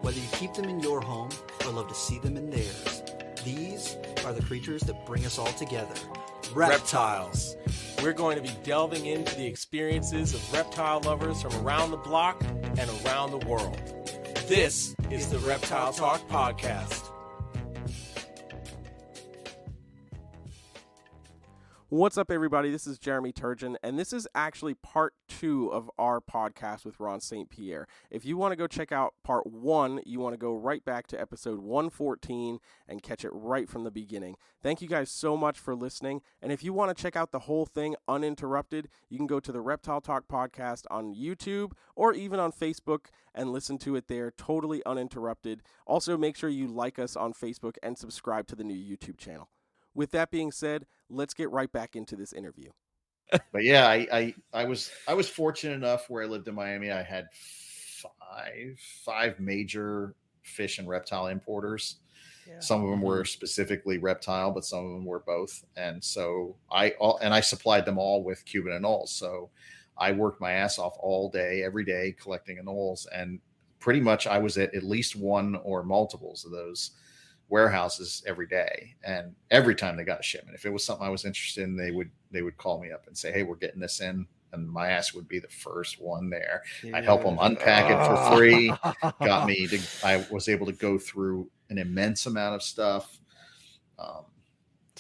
Whether you keep them in your home or love to see them in theirs, these are the creatures that bring us all together. Reptiles. We're going to be delving into the experiences of reptile lovers from around the block and around the world. This is the Reptile Talk Podcast. What's up, everybody? This is Jeremy Turgeon, and this is actually part 2 of our podcast with Ron St. Pierre. If you want to go check out part 1, you want to go right back to episode 114 and catch it right from the beginning. Thank you guys so much for listening, and if you want to check out the whole thing uninterrupted, you can go to the Reptile Talk Podcast on YouTube or even on Facebook and listen to it there totally uninterrupted. Also, make sure you like us on Facebook and subscribe to the new YouTube channel. With that being said, let's get right back into this interview. But yeah, I was fortunate enough where I lived in Miami. I had five major fish and reptile importers. Yeah. Some of them were specifically reptile, but some of them were both. And so I supplied them all with Cuban anoles. So I worked my ass off all day, every day, collecting anoles. And pretty much I was at least one or multiples of those warehouses every day, and every time they got a shipment, if it was something I was interested in, they would call me up and say, hey, we're getting this in, and my ass would be the first one there. I'd help them unpack it for free. I was able to go through an immense amount of stuff.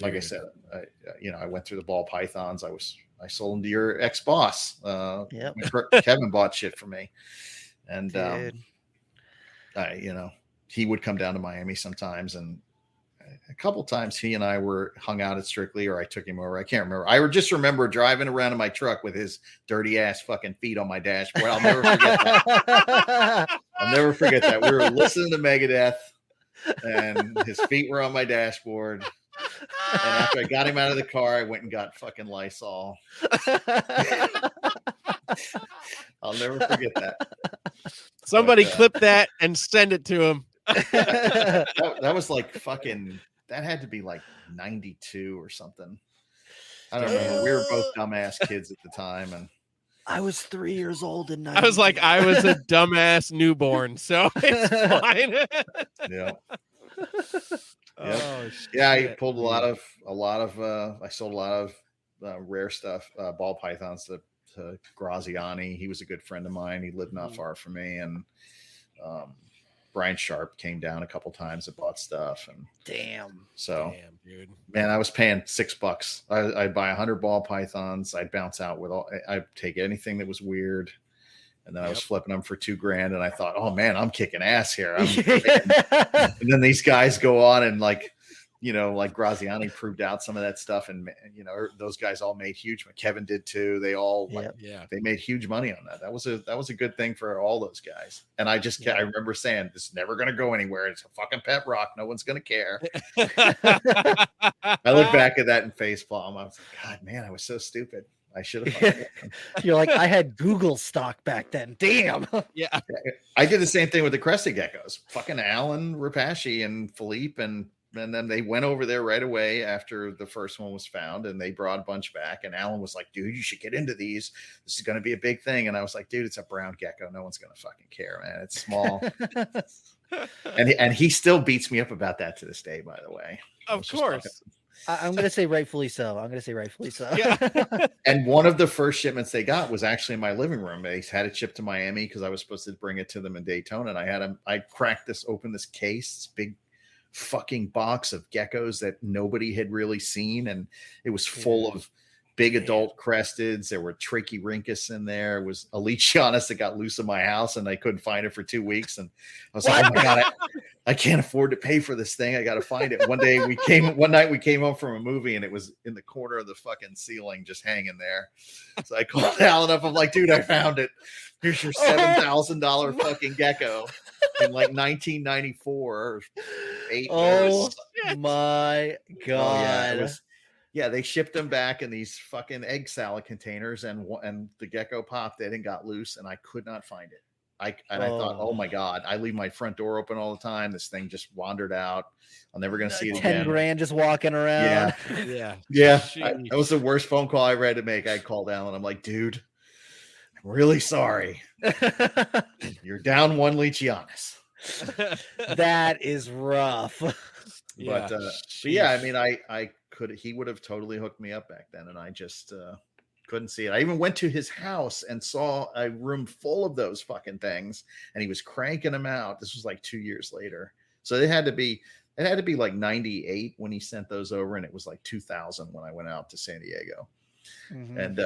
Like I said, I went through the ball pythons. I sold them to your ex-boss. Kevin bought shit for me, and he would come down to Miami sometimes, and a couple times he and I were hung out at Strictly, or I took him over. I can't remember. I just remember driving around in my truck with his dirty ass fucking feet on my dashboard. I'll never forget that. I'll never forget that. We were listening to Megadeth, and his feet were on my dashboard. And after I got him out of the car, I went and got fucking Lysol. I'll never forget that. Somebody clip that and send it to him. that was like fucking, that had to be like 92 or something. I don't know. We were both dumbass kids at the time, and I was 3 years old in 92. I was like, I was a dumbass newborn, so it's fine. Yeah. Oh, shit. Yeah, I pulled I sold a lot of rare stuff, ball pythons to Graziani. He was a good friend of mine. He lived not far from me, and Brian Sharp came down a couple times and bought stuff. And damn, dude, man, I was paying $6. I'd buy 100 ball pythons. I'd bounce out with I'd take anything that was weird, and then I was flipping them for $2,000. And I thought, oh man, I'm kicking ass here. And then these guys go on and like Graziani proved out some of that stuff, and those guys all made huge. Kevin did too. They all they made huge money on that. That was a good thing for all those guys. And I remember saying, this is never going to go anywhere. It's a fucking pet rock. No one's going to care. I look back at that and facepalm. I was like, God, man, I was so stupid. I should have. You're like, I had Google stock back then. Damn. Yeah. I did the same thing with the crested geckos. Fucking Alan Rapace and Philippe, and then they went over there right away after the first one was found, and they brought a bunch back. And Alan was like, dude, you should get into these. This is going to be a big thing. And I was like, dude, it's a brown gecko. No one's going to fucking care, man. It's small. and he still beats me up about that to this day, by the way. Of course. I'm going to say rightfully so. Yeah. And one of the first shipments they got was actually in my living room. They had it shipped to Miami because I was supposed to bring it to them in Daytona. And I cracked open this case, this big fucking box of geckos that nobody had really seen, and it was full of big adult cresteds. There were trachyrhynchus in there. It was a leachianus that got loose in my house, and I couldn't find it for 2 weeks. And I was like, oh my God, I can't afford to pay for this thing. I got to find it. One night we came home from a movie, and it was in the corner of the fucking ceiling, just hanging there. So I called Alan up. I'm like, dude, I found it. Here's your $7,000 fucking gecko in like 1994 or 8 years. My God. They shipped them back in these fucking egg salad containers, and the gecko popped it and got loose, and I could not find it. I thought, oh my God, I leave my front door open all the time. This thing just wandered out. I'm never going to see it again. $10,000 just walking around. Yeah. That was the worst phone call I ever had to make. I called Alan. I'm like, dude, I'm really sorry. You're down one leachianus. That is rough. But yeah, I mean, I could, he would have totally hooked me up back then, and I just couldn't see it. I even went to his house and saw a room full of those fucking things, and he was cranking them out. This was like 2 years later, so it had to be like 98 when he sent those over, and it was like 2000 when I went out to San Diego. And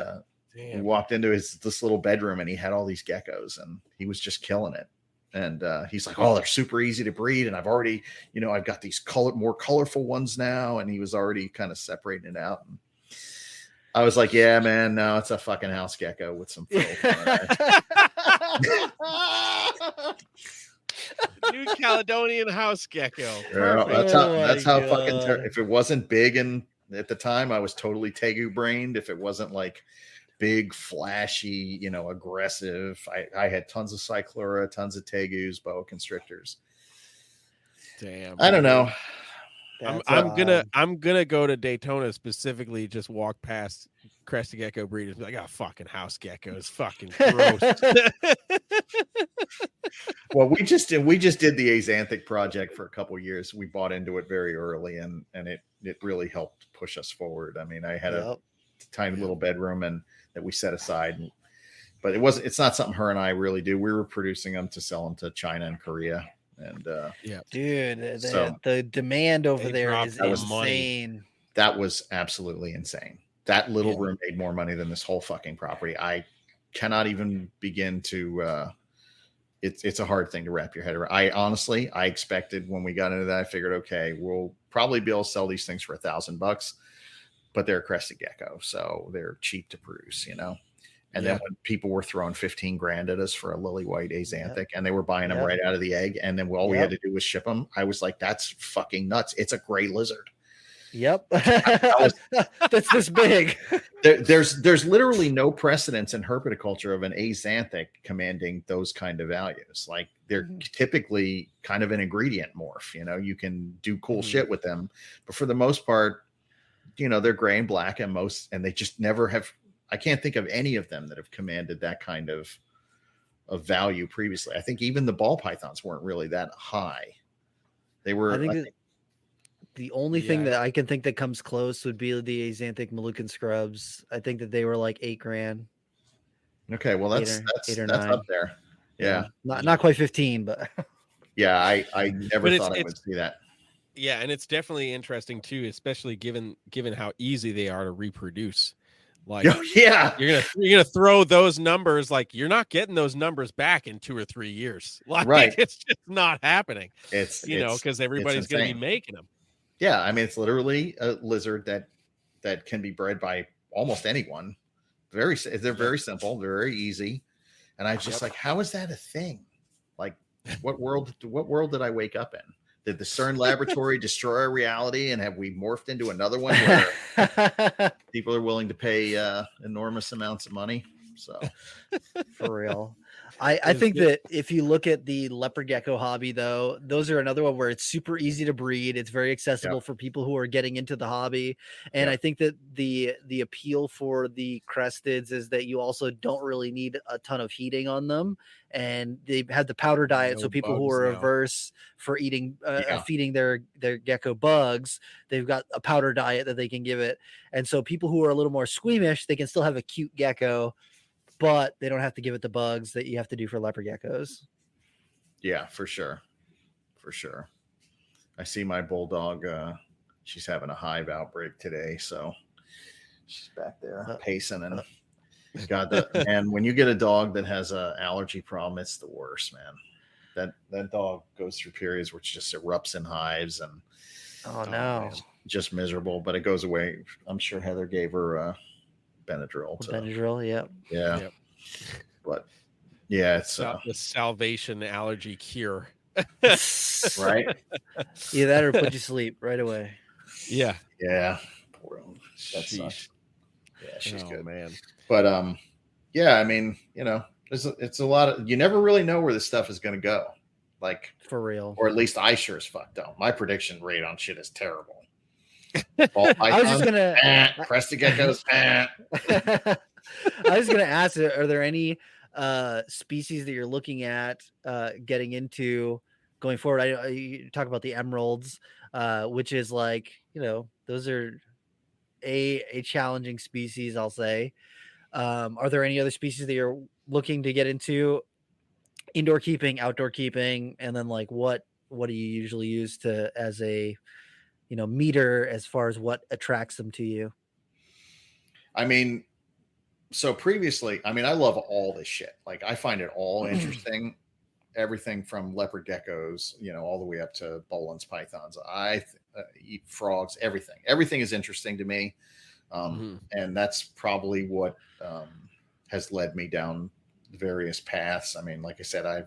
we walked into this little bedroom, and he had all these geckos, and he was just killing it. And he's like, "Oh, they're super easy to breed, and I've already, I've got these more colorful ones now." And he was already kind of separating it out. And I was like, "Yeah, man, no, it's a fucking house gecko with some fur." New Caledonian house gecko. Yeah, that's how fucking. If it wasn't big, and at the time I was totally tegu brained. If it wasn't like big, flashy, aggressive. I had tons of cyclura, tons of tegus, boa constrictors. Damn. I don't know. I'm gonna go to Daytona specifically, just walk past crested gecko breeders, be like, "Oh, fucking house geckos, fucking gross." Well, we just did the Axanthic project for a couple of years. We bought into it very early, and it really helped push us forward. I mean, I had a tiny little bedroom and that we set aside, but it's not something her and I really do. We were producing them to sell them to China and Korea, and dude, the demand over there is insane. That was absolutely insane. That little room made more money than this whole fucking property. I cannot even begin to it's a hard thing to wrap your head around. I expected when we got into that, I figured, okay, we'll probably be able to sell these things for $1,000, but they're a crested gecko, so they're cheap to produce, And then when people were throwing 15 grand at us for a lily white Axanthic, and they were buying them right out of the egg, and then all we had to do was ship them, I was like, that's fucking nuts. It's a gray lizard. Yep. That's this big. There's literally no precedence in herpetoculture of an Axanthic commanding those kind of values. Like, they're typically kind of an ingredient morph. You can do cool shit with them, but for the most part, they're gray and black, and they just never have. I can't think of any of them that have commanded that kind of value previously. I think even the ball pythons weren't really that high. They were. I think the only thing that I can think that comes close would be the Axanthic Moluccan scrubs. I think that they were like $8,000. Okay, well that's up there. Yeah, not quite 15, but yeah, I never thought I would see that. Yeah, and it's definitely interesting too, especially given how easy they are to reproduce. Like, yeah, you're gonna throw those numbers, like, you're not getting those numbers back in 2 or 3 years. Like, right? It's just not happening. It's because everybody's gonna be making them. Yeah, I mean, it's literally a lizard that can be bred by almost anyone. They're very simple, they're very easy, and I just like, how is that a thing? Like, what world did I wake up in? Did the CERN laboratory destroy our reality, and have we morphed into another one where people are willing to pay enormous amounts of money? So, for real. I think that if you look at the leopard gecko hobby, though, those are another one where it's super easy to breed. It's very accessible for people who are getting into the hobby. And I think that the appeal for the cresteds is that you also don't really need a ton of heating on them. And they have the powder diet. So people who are averse for eating, feeding their gecko bugs, they've got a powder diet that they can give it. And so people who are a little more squeamish, they can still have a cute gecko, but they don't have to give it the bugs that you have to do for leopard geckos. Yeah, for sure. For sure. I see my bulldog. She's having a hive outbreak today. So she's back there pacing. And God, and when you get a dog that has an allergy problem, it's the worst, man. That dog goes through periods where it just erupts in hives and just miserable, but it goes away. I'm sure Heather gave her Benadryl. Benadryl, yeah. But yeah, it's the salvation allergy cure. Right? Yeah, that or put you to sleep right away. Yeah. Poor old. That sucks. Yeah, she's good, man. But yeah, I mean, it's a lot of, you never really know where this stuff is going to go. Like, for real, or at least I sure as fuck don't. My prediction rate on shit is terrible. I was just gonna crested geckos. I was gonna ask, are there any species that you're looking at getting into going forward, you talk about the emeralds, which is like, those are a challenging species, I'll say. Are there any other species that you're looking to get into? Indoor keeping, outdoor keeping, and then like what do you usually use to as a meter as far as what attracts them to you? I mean, so previously, I mean, I love all this shit. Like, I find it all interesting. Everything from leopard geckos, all the way up to Bolin's pythons. I eat frogs. Everything is interesting to me, and that's probably what has led me down various paths. I mean, like I said,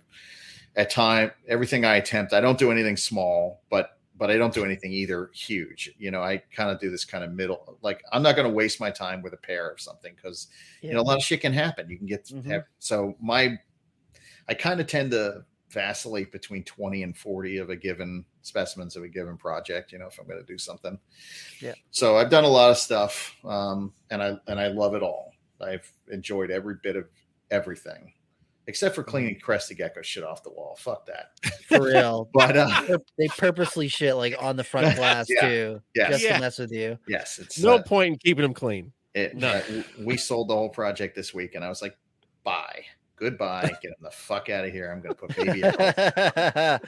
everything I attempt, I don't do anything small, but I don't do anything either huge. I kind of do this kind of middle. Like, I'm not going to waste my time with a pair of something because a lot of shit can happen. You can get so I kind of tend to vacillate between 20 and 40 of a given specimens of a given project, if I'm going to do something. Yeah. So I've done a lot of stuff, and I love it all. I've enjoyed every bit of everything, except for cleaning crested gecko shit off the wall. Fuck that. For real. But they purposely shit like on the front glass too, just to mess with you. Yes, it's no point in keeping them clean. We sold the whole project this week, and I was like, bye. Goodbye. Get him the fuck out of here. I'm going to put baby out.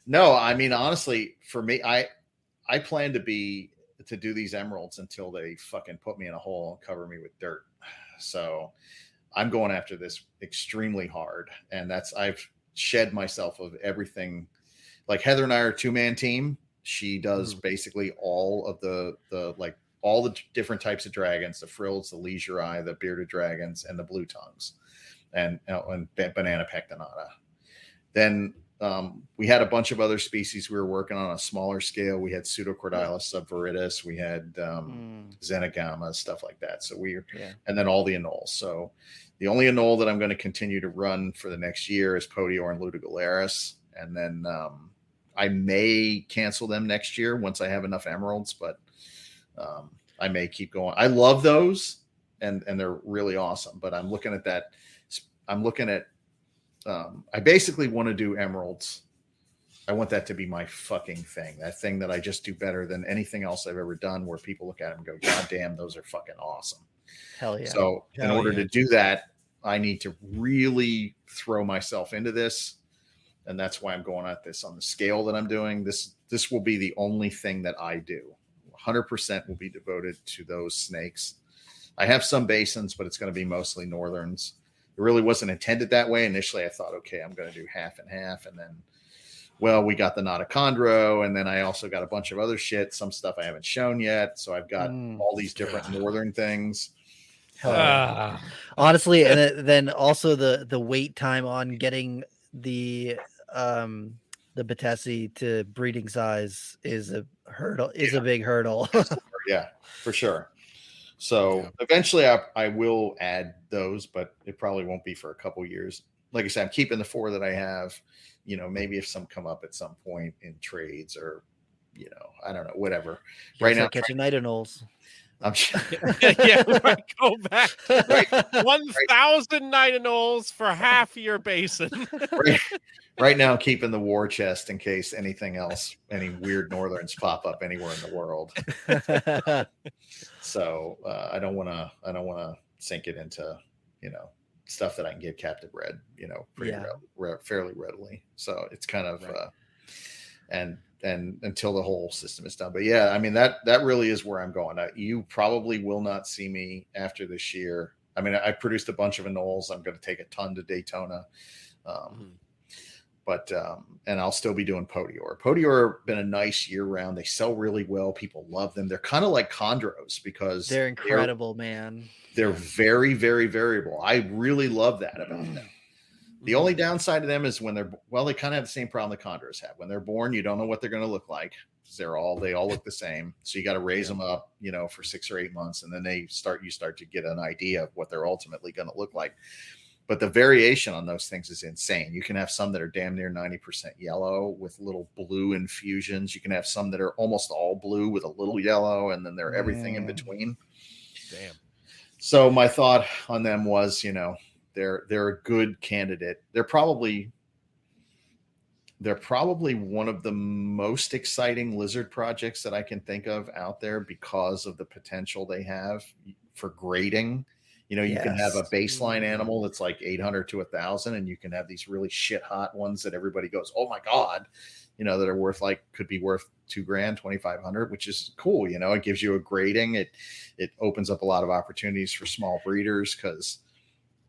No, I mean, honestly, for me, I plan to do these emeralds until they fucking put me in a hole and cover me with dirt. So I'm going after this extremely hard. And I've shed myself of everything. Like, Heather and I are a 2-man team. She does basically all of all the different types of dragons, the frills, the leisure eye, the bearded dragons, and the blue tongues, and banana pectinata. Then we had a bunch of other species we were working on a smaller scale. We had Pseudocordylus subviridis, we had Xenogama, stuff like that. So and then all the anoles. So the only anole that I'm going to continue to run for the next year is Podior and Ludogalaris. And then I may cancel them next year once I have enough emeralds, but I may keep going. I love those, and they're really awesome. But I'm looking at that. I basically want to do emeralds. I want that to be my fucking thing. That thing that I just do better than anything else I've ever done. Where people look at them and go, "God damn, those are fucking awesome." Hell yeah! So in order to do that, I need to really throw myself into this, and that's why I'm going at this on the scale that I'm doing. This will be the only thing that I do. 100% will be devoted to those snakes. I have some basins, but it's going to be mostly northerns. It really wasn't intended that way. Initially, I thought, okay, I'm going to do half and half. And then, we got the Notochondro, and then I also got a bunch of other shit, some stuff I haven't shown yet. So I've got all these different northern things. Honestly, and then also the wait time on getting the Batesi to breeding size is a hurdle. A big hurdle. Yeah, for sure. So eventually I will add those, but it probably won't be for a couple years. Like I said, I'm keeping the 4 that I have. Maybe if some come up at some point in trades or, I don't know, whatever. Right now, catching nitanoles. I'm go back. 1,000 nitanoles for half your basin. Right now, I'm keeping the war chest in case anything else, any weird northerns pop up anywhere in the world. So I don't want to sink it into stuff that I can get captive bred, fairly readily. So it's kind of and until the whole system is done. But yeah, I mean that really is where I'm going. You probably will not see me after this year. I mean, I produced a bunch of anoles. I'm going to take a ton to Daytona. But and I'll still be doing Podior. Podior have been a nice year round. They sell really well. People love them. They're kind of like chondros because they're incredible, man. They're very, very variable. I really love that about them. The only downside to them is when they kind of have the same problem the chondros have. When they're born, you don't know what they're going to look like. They all look the same. So you got to raise them up, for 6 or 8 months, and then you start to get an idea of what they're ultimately going to look like. But the variation on those things is insane. You can have some that are damn near 90% yellow with little blue infusions. You can have some that are almost all blue with a little yellow, and then they're everything in between. Damn. So my thought on them was, they're a good candidate. They're probably one of the most exciting lizard projects that I can think of out there because of the potential they have for grading. You know, you can have a baseline animal that's like 800 to 1,000, and you can have these really shit hot ones that everybody goes, oh my God, you know, that are worth could be worth $2,000, 2,500, which is cool. You know, it gives you a grading. It opens up a lot of opportunities for small breeders because,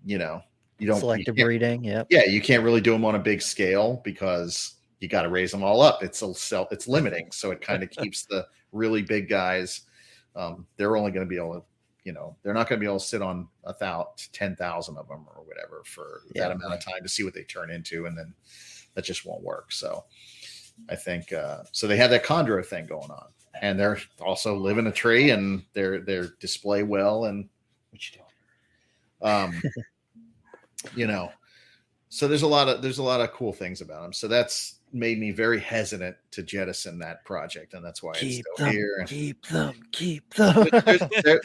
you know, selective breeding. Yep. Yeah. You can't really do them on a big scale because you got to raise them all up. It's limiting. So it kind of keeps the really big guys. They're only going to be able to, you know, they're not going to be able to sit on 10,000 of them or whatever for that amount of time to see what they turn into. And then that just won't work. So I think, so they have that chondro thing going on, and they're also live in a tree, and they're display well. And what you doing? You know, so there's a lot of cool things about them. So that's made me very hesitant to jettison that project, and that's why it's still here. Keep them.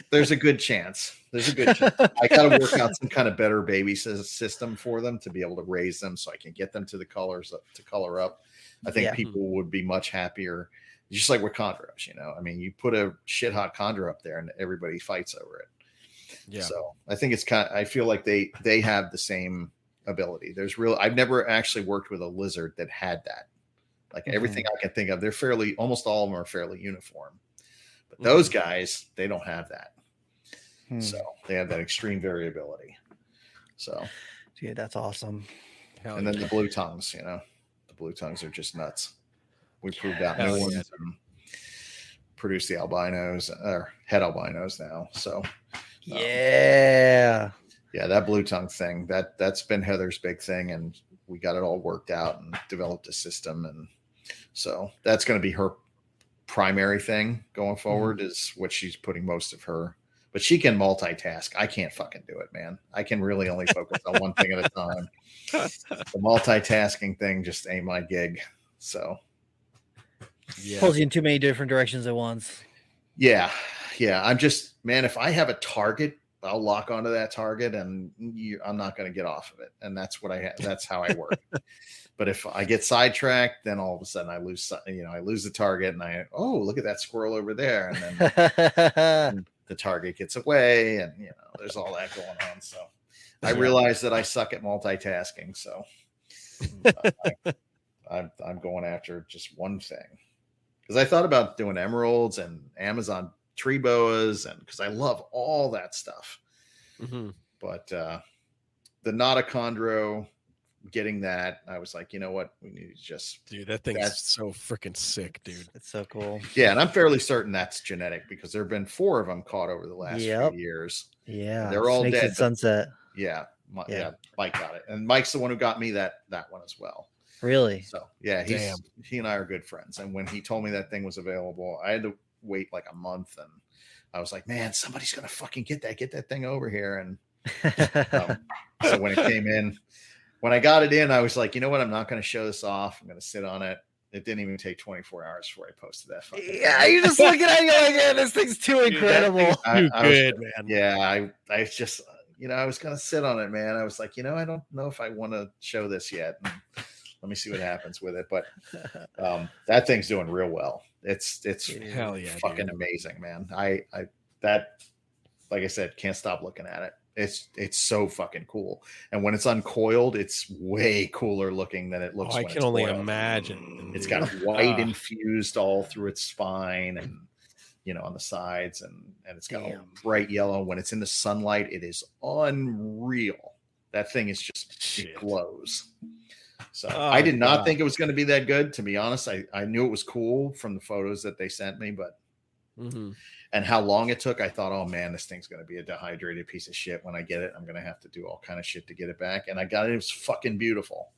There's a good chance. I got to work out some kind of better baby system for them to be able to raise them, so I can get them to the colors to color up. I think people would be much happier, just like with chondros. You know, I mean, you put a shit hot chondro up there, and everybody fights over it. Yeah. So I think I feel like they have the same ability. I've never actually worked with a lizard that had that. Like everything I can think of, almost all of them are fairly uniform. But those guys, they don't have that. So they have that extreme variability. So, dude, that's awesome. And then the blue tongues, you know, the blue tongues are just nuts. We proved out new ones and produced the albinos or head albinos now. So yeah, that blue tongue thing that's been Heather's big thing, and we got it all worked out and developed a system, and so that's going to be her primary thing going forward is what she's putting most of her. But she can multitask. I can't fucking do it, man. I can really only focus on one thing at a time. The multitasking thing just ain't my gig. So pulls you in too many different directions at once. Yeah. I'm just, man, if I have a target, I'll lock onto that target, and I'm not going to get off of it. And that's what that's how I work. But if I get sidetracked, then all of a sudden I lose the target, and look at that squirrel over there. And then the target gets away, and, you know, there's all that going on. So I realize that I suck at multitasking. So I'm going after just one thing, because I thought about doing emeralds and Amazon tree boas, and because I love all that stuff. But the Notochondro, getting that, I was like, you know what, we need to just, dude, that thing's so freaking sick, dude. It's so cool. Yeah, and I'm fairly certain that's genetic, because there have been 4 of them caught over the last few years. Yeah, they're all Snakes dead. At Sunset. Yeah, Mike got it, and Mike's the one who got me that one as well. Really? So yeah, he and I are good friends. And when he told me that thing was available, I had to wait like a month, and I was like, man, somebody's gonna fucking get that thing over here. And so when it came in, when I got it in, I was like, you know what, I'm not going to show this off. I'm going to sit on it. It didn't even take 24 hours before I posted that fucking thing. You're just looking at it, you're like, yeah, this thing's too incredible. Too good, man. Yeah, I just, you know, I was going to sit on it, man. I was like, you know, I don't know if I want to show this yet. Let me see what happens with it. But that thing's doing real well. It's hell yeah, fucking amazing, man. That, like I said, can't stop looking at it. It's so fucking cool. And when it's uncoiled, it's way cooler looking than it looks. I can only imagine. It's got white infused all through its spine, and, you know, on the sides, and it's got a bright yellow. When it's in the sunlight, it is unreal. That thing is just, it glows. So I did not think it was going to be that good, to be honest. I knew it was cool from the photos that they sent me, but and how long it took, I thought, oh man, this thing's going to be a dehydrated piece of shit. When I get it, I'm going to have to do all kind of shit to get it back. And I got it. It was fucking beautiful.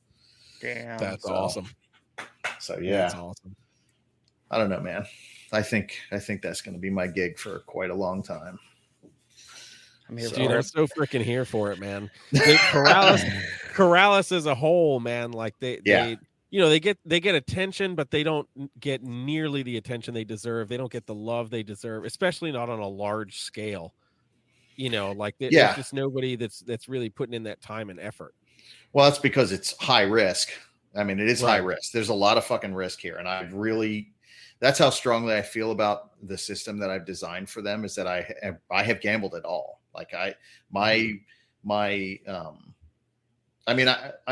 Damn. That's awesome. So yeah, that's awesome. I don't know, man. I think that's going to be my gig for quite a long time. Dude, I'm so freaking here for it, man. Corrales as a whole, man, like they you know, they get attention, but they don't get nearly the attention they deserve. They don't get the love they deserve, especially not on a large scale. Like there's Yeah. just nobody that's really putting in that time and effort. Well, that's because it's high risk. I mean, it is high Right. risk. There's a lot of fucking risk here. And that's how strongly I feel about the system that I've designed for them, is that I have gambled it all. Like I'm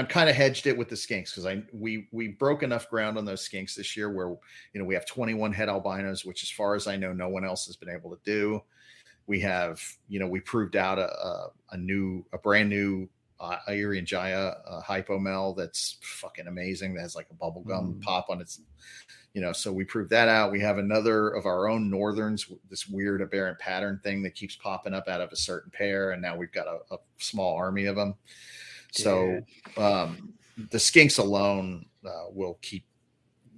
kind of hedged it with the skinks, because we broke enough ground on those skinks this year where, we have 21 head albinos, which as far as I know, no one else has been able to do. We have, we proved out a brand new Irian Jaya hypomel that's fucking amazing. That has like a bubblegum pop on its, so we proved that out. We have another of our own northerns, this weird aberrant pattern thing that keeps popping up out of a certain pair. And now we've got a small army of them. So the skinks alone will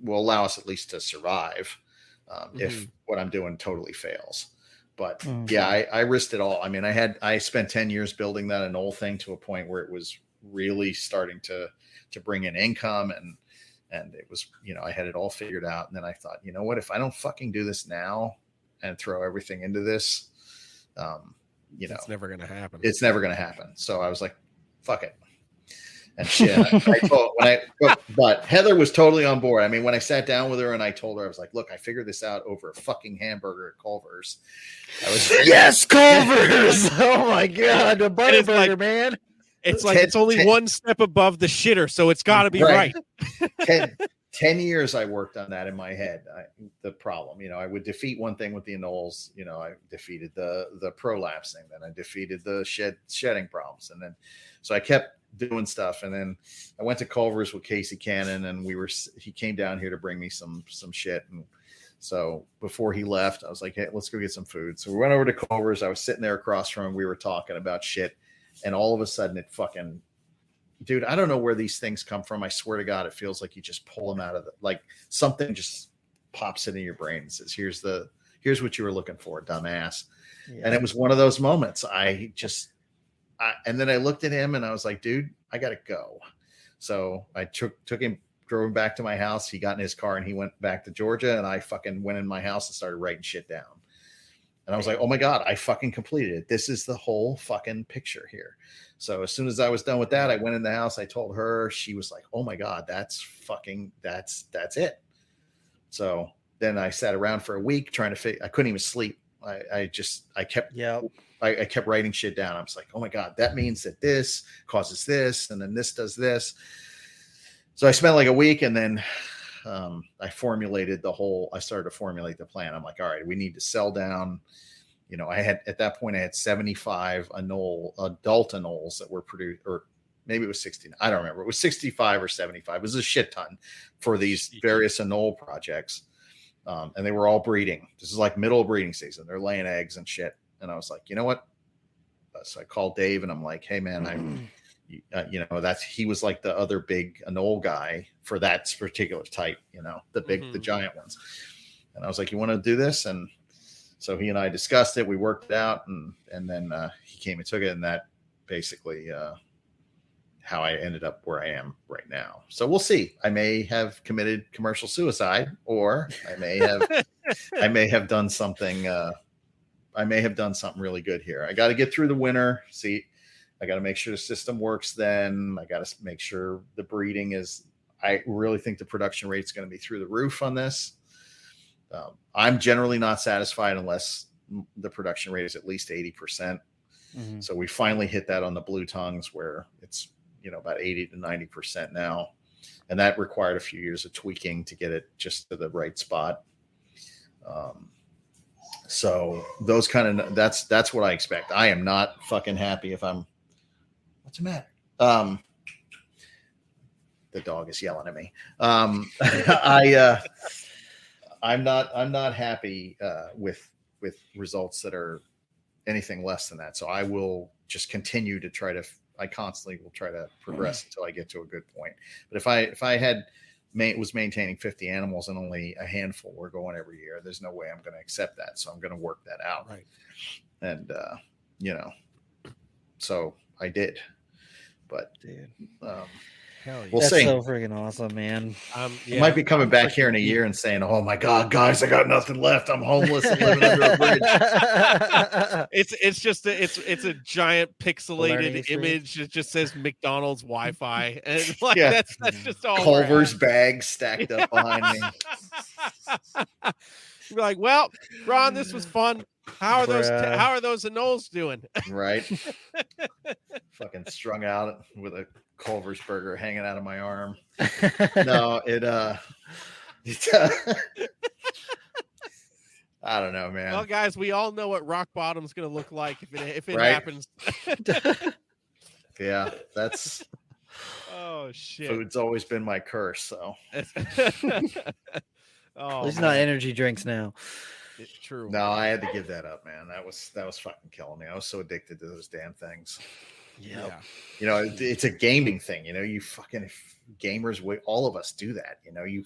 allow us at least to survive if what I'm doing totally fails. But yeah, I risked it all. I mean, I spent 10 years building that anole thing to a point where it was really starting to bring in income, and it was, I had it all figured out. And then I thought, you know what, if I don't fucking do this now and throw everything into this, it's never going to happen. It's never going to happen. So I was like, fuck it. And shit. But Heather was totally on board. I mean, when I sat down with her and I told her, I was like, look, I figured this out over a fucking hamburger at Culver's. Yes, Culver's. Oh my God. The Butterburger, man. It's like it's only one step above the shitter, so it's got to be right. 10 years I worked on that in my head. The problem, I would defeat one thing with the anoles. I defeated the prolapsing, then I defeated the shedding problems, and then so I kept doing stuff. And then I went to Culver's with Casey Cannon, and he came down here to bring me some shit. And so before he left, I was like, hey, let's go get some food. So we went over to Culver's. I was sitting there across from him. We were talking about shit, and all of a sudden it fucking, dude, I don't know where these things come from. I swear to God, it feels like you just pull them out of like something just pops into your brain and says, here's what you were looking for, dumbass. Yeah. And it was one of those moments. And then I looked at him and I was like, dude, I got to go. So I took him, drove him back to my house. He got in his car and he went back to Georgia, and I fucking went in my house and started writing shit down. And I was like, oh my God, I fucking completed it. This is the whole fucking picture here. So as soon as I was done with that, I went in the house. I told her. She was like, oh my God, that's it. So then I sat around for a week trying to I couldn't even sleep. I kept writing shit down. I was like, oh my God, that means that this causes this, and then this does this. So I spent like a week, and then I started to formulate the plan. I'm like, all right, we need to sell down. At that point I had 75 adult anoles that were produced, or maybe it was 16. I don't remember. It was 65 or 75. It was a shit ton for these various anole projects. And they were all breeding. This is like middle of breeding season. They're laying eggs and shit. And I was like, you know what? So I called Dave and I'm like, hey man, he was like the other big anole guy for that particular type, the giant ones. And I was like, you want to do this? And so he and I discussed it. We worked it out, and then he came and took it. And that basically how I ended up where I am right now. So we'll see. I may have committed commercial suicide, or I may have done something. I may have done something really good here. I got to get through the winter. See, I got to make sure the system works. Then I got to make sure the breeding is. I really think the production rate is going to be through the roof on this. I'm generally not satisfied unless the production rate is at least 80%. Mm-hmm. So we finally hit that on the blue tongues, where it's about 80 to 90% now, and that required a few years of tweaking to get it just to the right spot. So those that's what I expect. I am not fucking happy if I'm. What's the matter? The dog is yelling at me. I'm not happy with results that are anything less than that. So I will just continue to I constantly will try to progress until I get to a good point. But if I was maintaining 50 animals and only a handful were going every year, there's no way I'm going to accept that. So I'm going to work that out. Right. And, so I did, but, Hell yeah. We'll That's see. so freaking awesome, man. I might be coming back here in a year and saying, "Oh my God, guys, I got nothing left. I'm homeless and living under a bridge." It's just it's a giant Learning pixelated experience. image that just says McDonald's Wi-Fi, and like Yeah. that's just all. Culver's bags stacked up behind me. You're like, well, Ron, this was fun. How are Bruh. how are those anoles doing? Right. Fucking strung out with a Culver's burger hanging out of my arm. No, I don't know, man. Well, guys, we all know what rock bottom's going to look like if it Right. happens. Yeah, that's Oh shit. food's always been my curse. So Oh, At least not energy drinks now. true. no, I had to give that up, man. That was fucking killing me. I was so addicted to those damn things. Yeah. You know, it's a gaming thing. You know, you fucking gamers, all of us do that. You know, you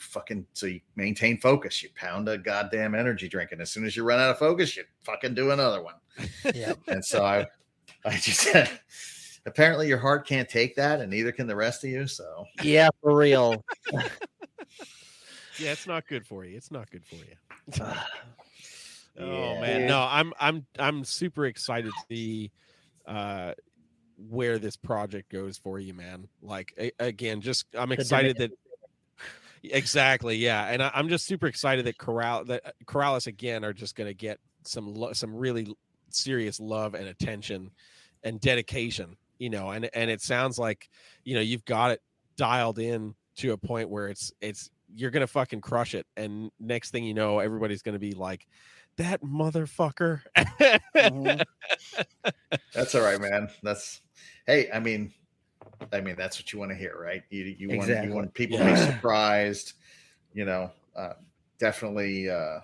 maintain focus. You pound a goddamn energy drink, and as soon as you run out of focus, you fucking do another one. Yeah. And so I just apparently your heart can't take that, and neither can the rest of you. So Yeah, for real. Yeah, it's not good for you. It's not good for you. Oh Yeah. man, no, I'm super excited to see where this project goes for you, man. Like again, I'm excited that exactly, yeah, and I'm just super excited that Corrales again are just going to get some really serious love and attention and dedication, you know, and it sounds like, you know, you've got it dialed in to a point where it's you're gonna fucking crush it, and next thing you know, everybody's gonna be like, that motherfucker. that's all right, man. I mean that's what you want to hear, right? You want people to be surprised, you know. Definitely I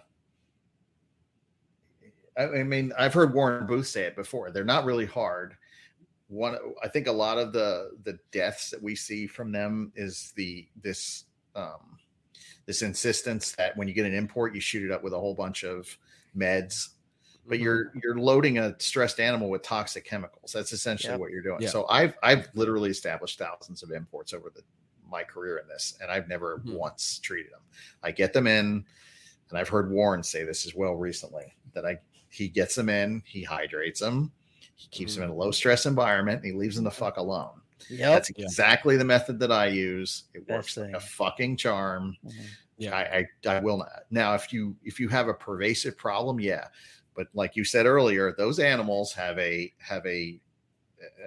mean, I've heard Warren Booth say it before. They're not really hard. I think a lot of the deaths that we see from them is this insistence that when you get an import, you shoot it up with a whole bunch of meds, but you're loading a stressed animal with toxic chemicals. That's essentially what you're doing. So I've literally established thousands of imports over my career in this, and I've never once treated them. I get them in, and I've heard Warren say this as well recently, that he gets them in, he hydrates them, he keeps them in a low stress environment, and he leaves them the fuck alone. Yep. That's exactly the method that I use. It works Best like thing. a fucking charm. Yeah. I will not. Now, if you have a pervasive problem, but like you said earlier, those animals have an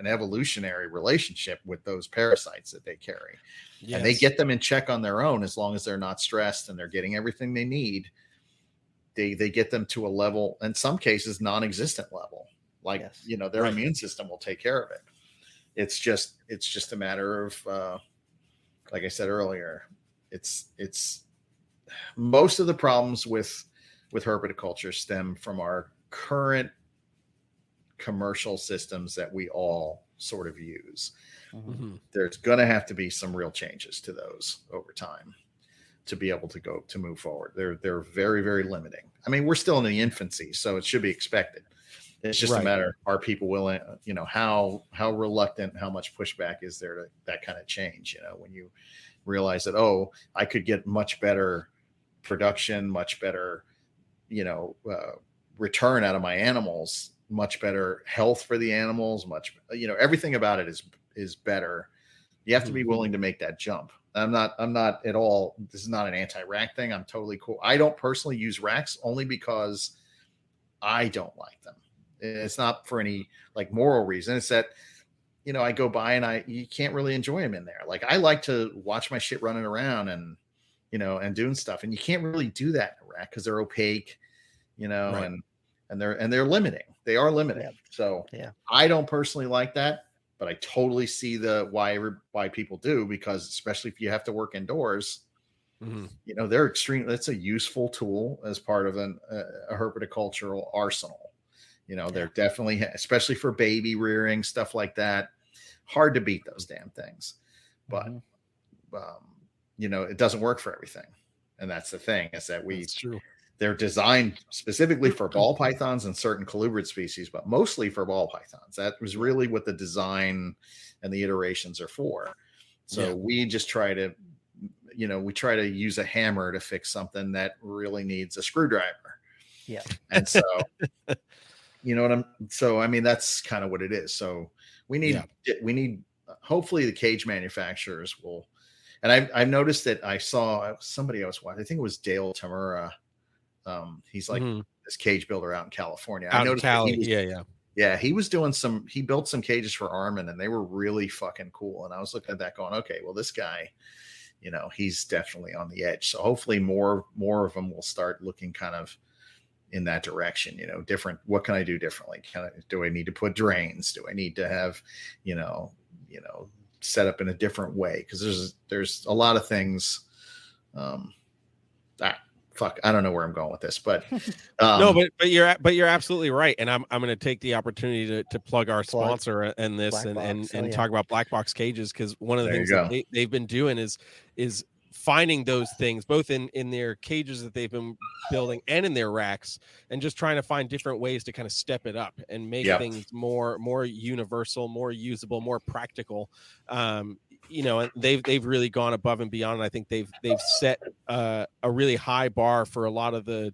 evolutionary relationship with those parasites that they carry. Yes. And they get them in check on their own as long as they're not stressed and they're getting everything they need. They get them to a level, in some cases, non-existent level. Like, you know, their immune system will take care of it. It's just a matter of, like I said earlier, it's most of the problems with herpetoculture stem from our current commercial systems that we all sort of use. There's going to have to be some real changes to those over time to be able to move forward. They're very, very limiting. I mean, we're still in the infancy, so it should be expected. It's just a matter, are people willing, you know, how reluctant, how much pushback is there to that kind of change? You know, when you realize that, oh, I could get much better production, much better, you know, return out of my animals, much better health for the animals, much, you know, everything about it is better. You have to be willing to make that jump. I'm not at all. This is not an anti-rack thing. I'm totally cool. I don't personally use racks only because I don't like them. It's not for any like moral reason. It's that, you know, I go by and you can't really enjoy them in there. Like, I like to watch my shit running around and, you know, and doing stuff. And you can't really do that in a rack because they're opaque, you know, and they're limiting. They are limiting. Yeah. So I don't personally like that, but I totally see why people do, because especially if you have to work indoors, you know, they're extreme. That's a useful tool as part of a herpetocultural arsenal. You know, they're definitely, especially for baby rearing, stuff like that, hard to beat those damn things. But, you know, it doesn't work for everything. And that's the thing, is that they're designed specifically for ball pythons and certain colubrid species, but mostly for ball pythons. That was really what the design and the iterations are for. So we just try to, we try to use a hammer to fix something that really needs a screwdriver. Yeah. And so, I mean, that's kind of what it is. So we need, hopefully the cage manufacturers will, and I've noticed that I saw somebody else watch, I think it was Dale Tamura. He's like this cage builder out in California. I noticed Cali. Yeah, he was doing he built some cages for Armin, and they were really fucking cool. And I was looking at that going, okay, well, this guy, he's definitely on the edge. So hopefully more of them will start looking kind of in that direction, different. What can I do differently? Do I need to put drains? Do I need to have, set up in a different way? Because there's a lot of things. I don't know where I'm going with this, but no, but you're absolutely right. And I'm going to take the opportunity to plug our sponsor in this and talk about Black Box Cages, because one of the things that they've been doing is finding those things both in their cages that they've been building and in their racks, and just trying to find different ways to kind of step it up and make things more universal, more usable, more practical. And they've really gone above and beyond. And I think they've set a really high bar for a lot of the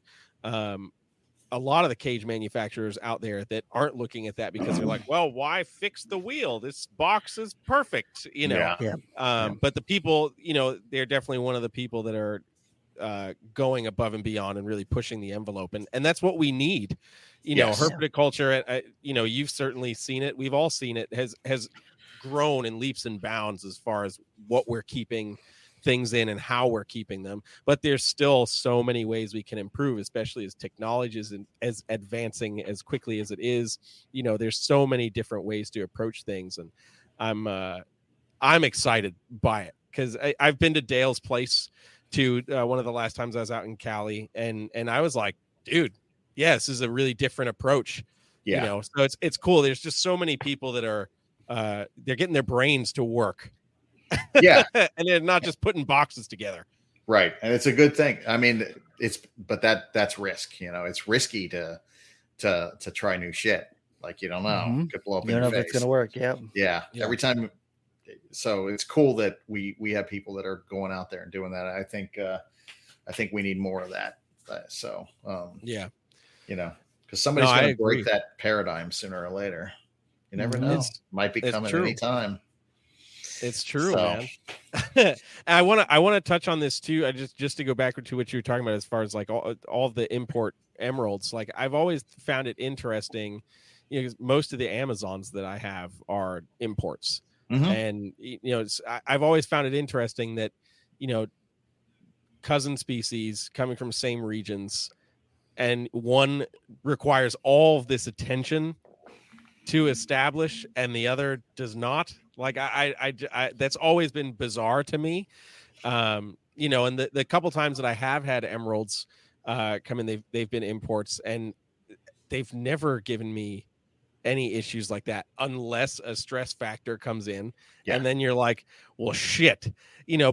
cage manufacturers out there that aren't looking at that, because they're like, well, why fix the wheel? This box is perfect, But the people, they're definitely one of the people that are going above and beyond and really pushing the envelope. And that's what we need. Herpetoculture, you've certainly seen it. We've all seen it, has grown in leaps and bounds as far as what we're keeping things in and how we're keeping them, but there's still so many ways we can improve, especially as technology is as advancing as quickly as it is. There's so many different ways to approach things, and I'm excited by it, because I've been to Dale's place too, one of the last times I was out in Cali, and I was like, dude, this is a really different approach. So it's cool. There's just so many people that are they're getting their brains to work. And they're not just putting boxes together. Right. And it's a good thing. I mean, but that's risk, it's risky to try new shit. Like, you don't know, could blow up in your face. You don't know if it's going to work. Yeah. Every time. So it's cool that we have people that are going out there and doing that. I think we need more of that. Because somebody's going to break that paradigm sooner or later. You never know. Might be coming anytime. It's true, man. And I want to touch on this too. I just to go back to what you were talking about as far as like all the import emeralds. Like, I've always found it interesting, because most of the Amazons that I have are imports, and I've always found it interesting that cousin species coming from same regions, and one requires all of this attention to establish and the other does not. Like, I that's always been bizarre to me. And the couple times that I have had emeralds come in, they've been imports, and they've never given me any issues like that, unless a stress factor comes in. And then you're like, well, shit,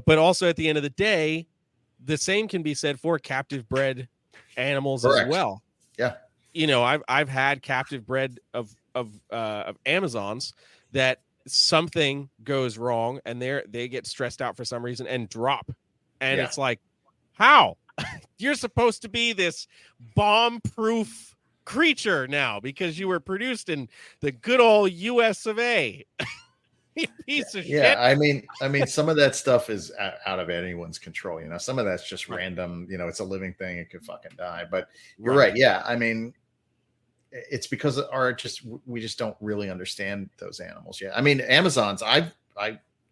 but also at the end of the day, the same can be said for captive bred animals as well. I've had captive bred of Amazons that something goes wrong and they get stressed out for some reason and drop, and it's like, how? You're supposed to be this bomb-proof creature now because you were produced in the good old US of A. Piece of shit. I mean some of that stuff is out of anyone's control. Some of that's just random. It's a living thing, it could fucking die. But you're right. I mean, it's because we just don't really understand those animals yet. I mean, Amazons, I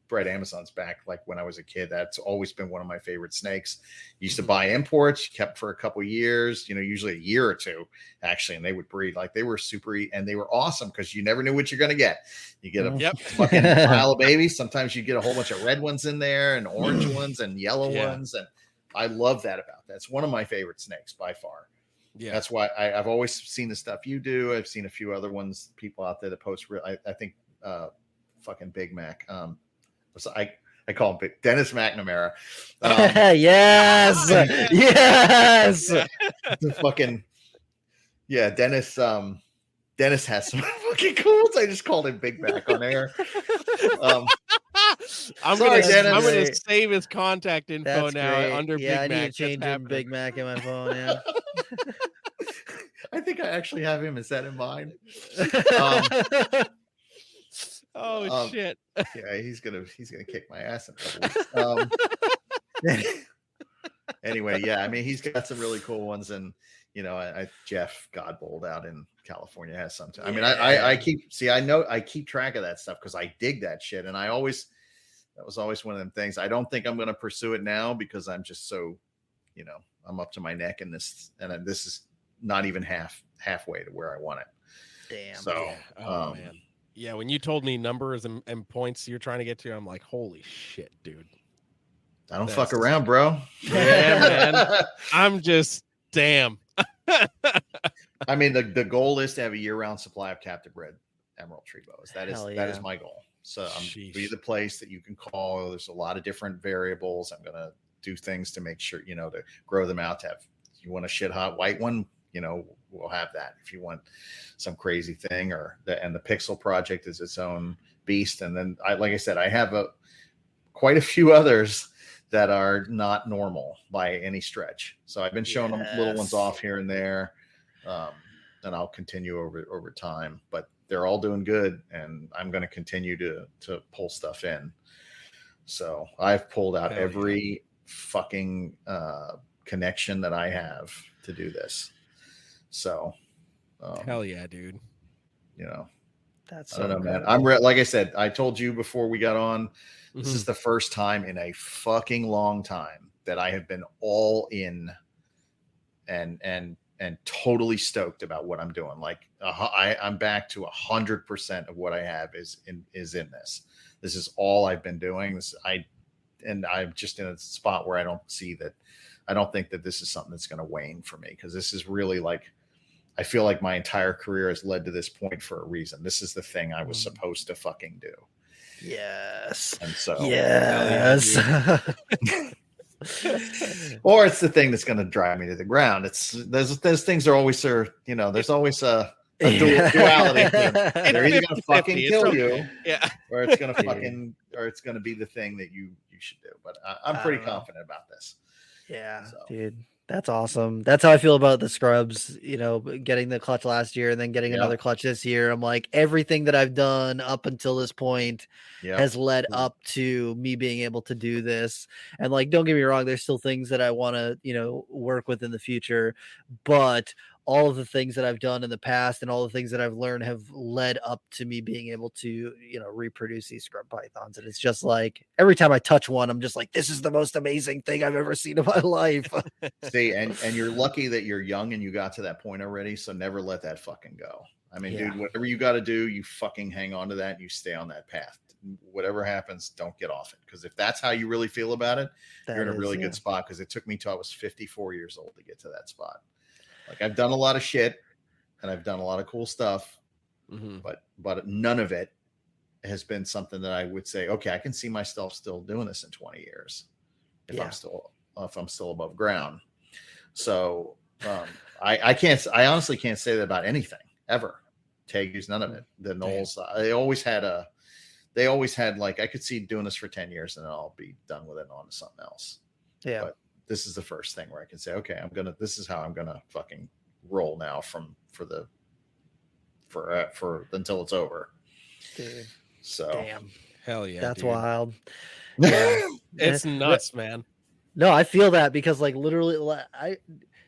bred Amazons back like when I was a kid. That's always been one of my favorite snakes. Used to buy imports, kept for a couple years, usually a year or two actually, and they would breed. Like, they were super, and they were awesome because you never knew what you're going to get. You get a fucking pile of babies. Sometimes you get a whole bunch of red ones in there and orange ones and yellow ones. And I love that about that. It's one of my favorite snakes by far. Yeah, that's why I've always seen the stuff you do. I've seen a few other ones, people out there that post real. I think fucking Big Mac. I call him Dennis McNamara. Yes. The fucking Dennis. Dennis has some fucking cool ones. I just called him Big Mac on air. I'm Sorry, gonna Dennis. I'm gonna Great. save his contact info That's now great. under Yeah, I Big need Mac. to That's change in happening. Big Mac in my phone. Yeah. I think I actually have him as that in mind. Oh shit. Yeah, he's gonna kick my ass in a couple weeks. Anyway, yeah, I mean, he's got some really cool ones, and Jeff Godbold out in California has some too. I mean, I keep track of that stuff because I dig that shit, and that was always one of them things. I don't think I'm going to pursue it now because I'm just so, I'm up to my neck in this, and this is not even halfway to where I want it. Damn. So, Oh man. Yeah, when you told me numbers and points you're trying to get to, I'm like, holy shit, dude. I don't fuck around, bro. Yeah, man. I'm just damn. I mean, the goal is to have a year-round supply of captive bred emerald tree bows. That is my goal. So I'm be the place that you can call. There's a lot of different variables. I'm gonna do things to make sure, to grow them out. You want a shit hot white one, we'll have that. If you want some crazy thing, and the Pixel project is its own beast. And then like I said, I have quite a few others that are not normal by any stretch. So I've been showing them little ones off here and there. And I'll continue over time, but they're all doing good, and I'm going to continue to pull stuff in. So I've pulled out every fucking connection that I have to do this. So hell yeah, dude. That's I don't know, man. Like I said, I told you before we got on, this is the first time in a fucking long time that I have been all in and totally stoked about what I'm doing. Like I'm back to 100% of what I have is in this. This is all I've been doing. I'm just in a spot where I don't think that this is something that's going to wane for me, because this is really like, I feel like my entire career has led to this point for a reason. This is the thing I was supposed to fucking do. Yes. And so, yes. or it's the thing that's going to drive me to the ground. Those things are always, there's always a duality. They're either going to fucking kill you, or it's going to be the thing that you should do. But I'm pretty confident about this. Yeah, dude. That's awesome. That's how I feel about the scrubs, getting the clutch last year and then getting another clutch this year. I'm like, everything that I've done up until this point has led up to me being able to do this. And like, don't get me wrong, there's still things that I want to, work with in the future, but all of the things that I've done in the past and all the things that I've learned have led up to me being able to, reproduce these scrub pythons. And it's just like, every time I touch one, I'm just like, this is the most amazing thing I've ever seen in my life. See, and you're lucky that you're young and you got to that point already. So never let that fucking go. I mean, dude, whatever you got to do, you fucking hang on to that. And you stay on that path. Whatever happens, don't get off it. Because if that's how you really feel about it, you're in a really good spot. Because it took me till I was 54 years old to get to that spot. Like, I've done a lot of shit and I've done a lot of cool stuff, but none of it has been something that I would say, okay, I can see myself still doing this in 20 years if I'm still above ground. So I honestly can't say that about anything ever. Tegus, none of it. The Knowles, they always had like, I could see doing this for 10 years and then I'll be done with it and on to something else. Yeah. But this is the first thing where I can say, okay, this is how I'm going to fucking roll now for until it's over. Dude. So damn. Hell yeah. That's dude. Wild. Yeah. It's nuts, man. No, I feel that because like literally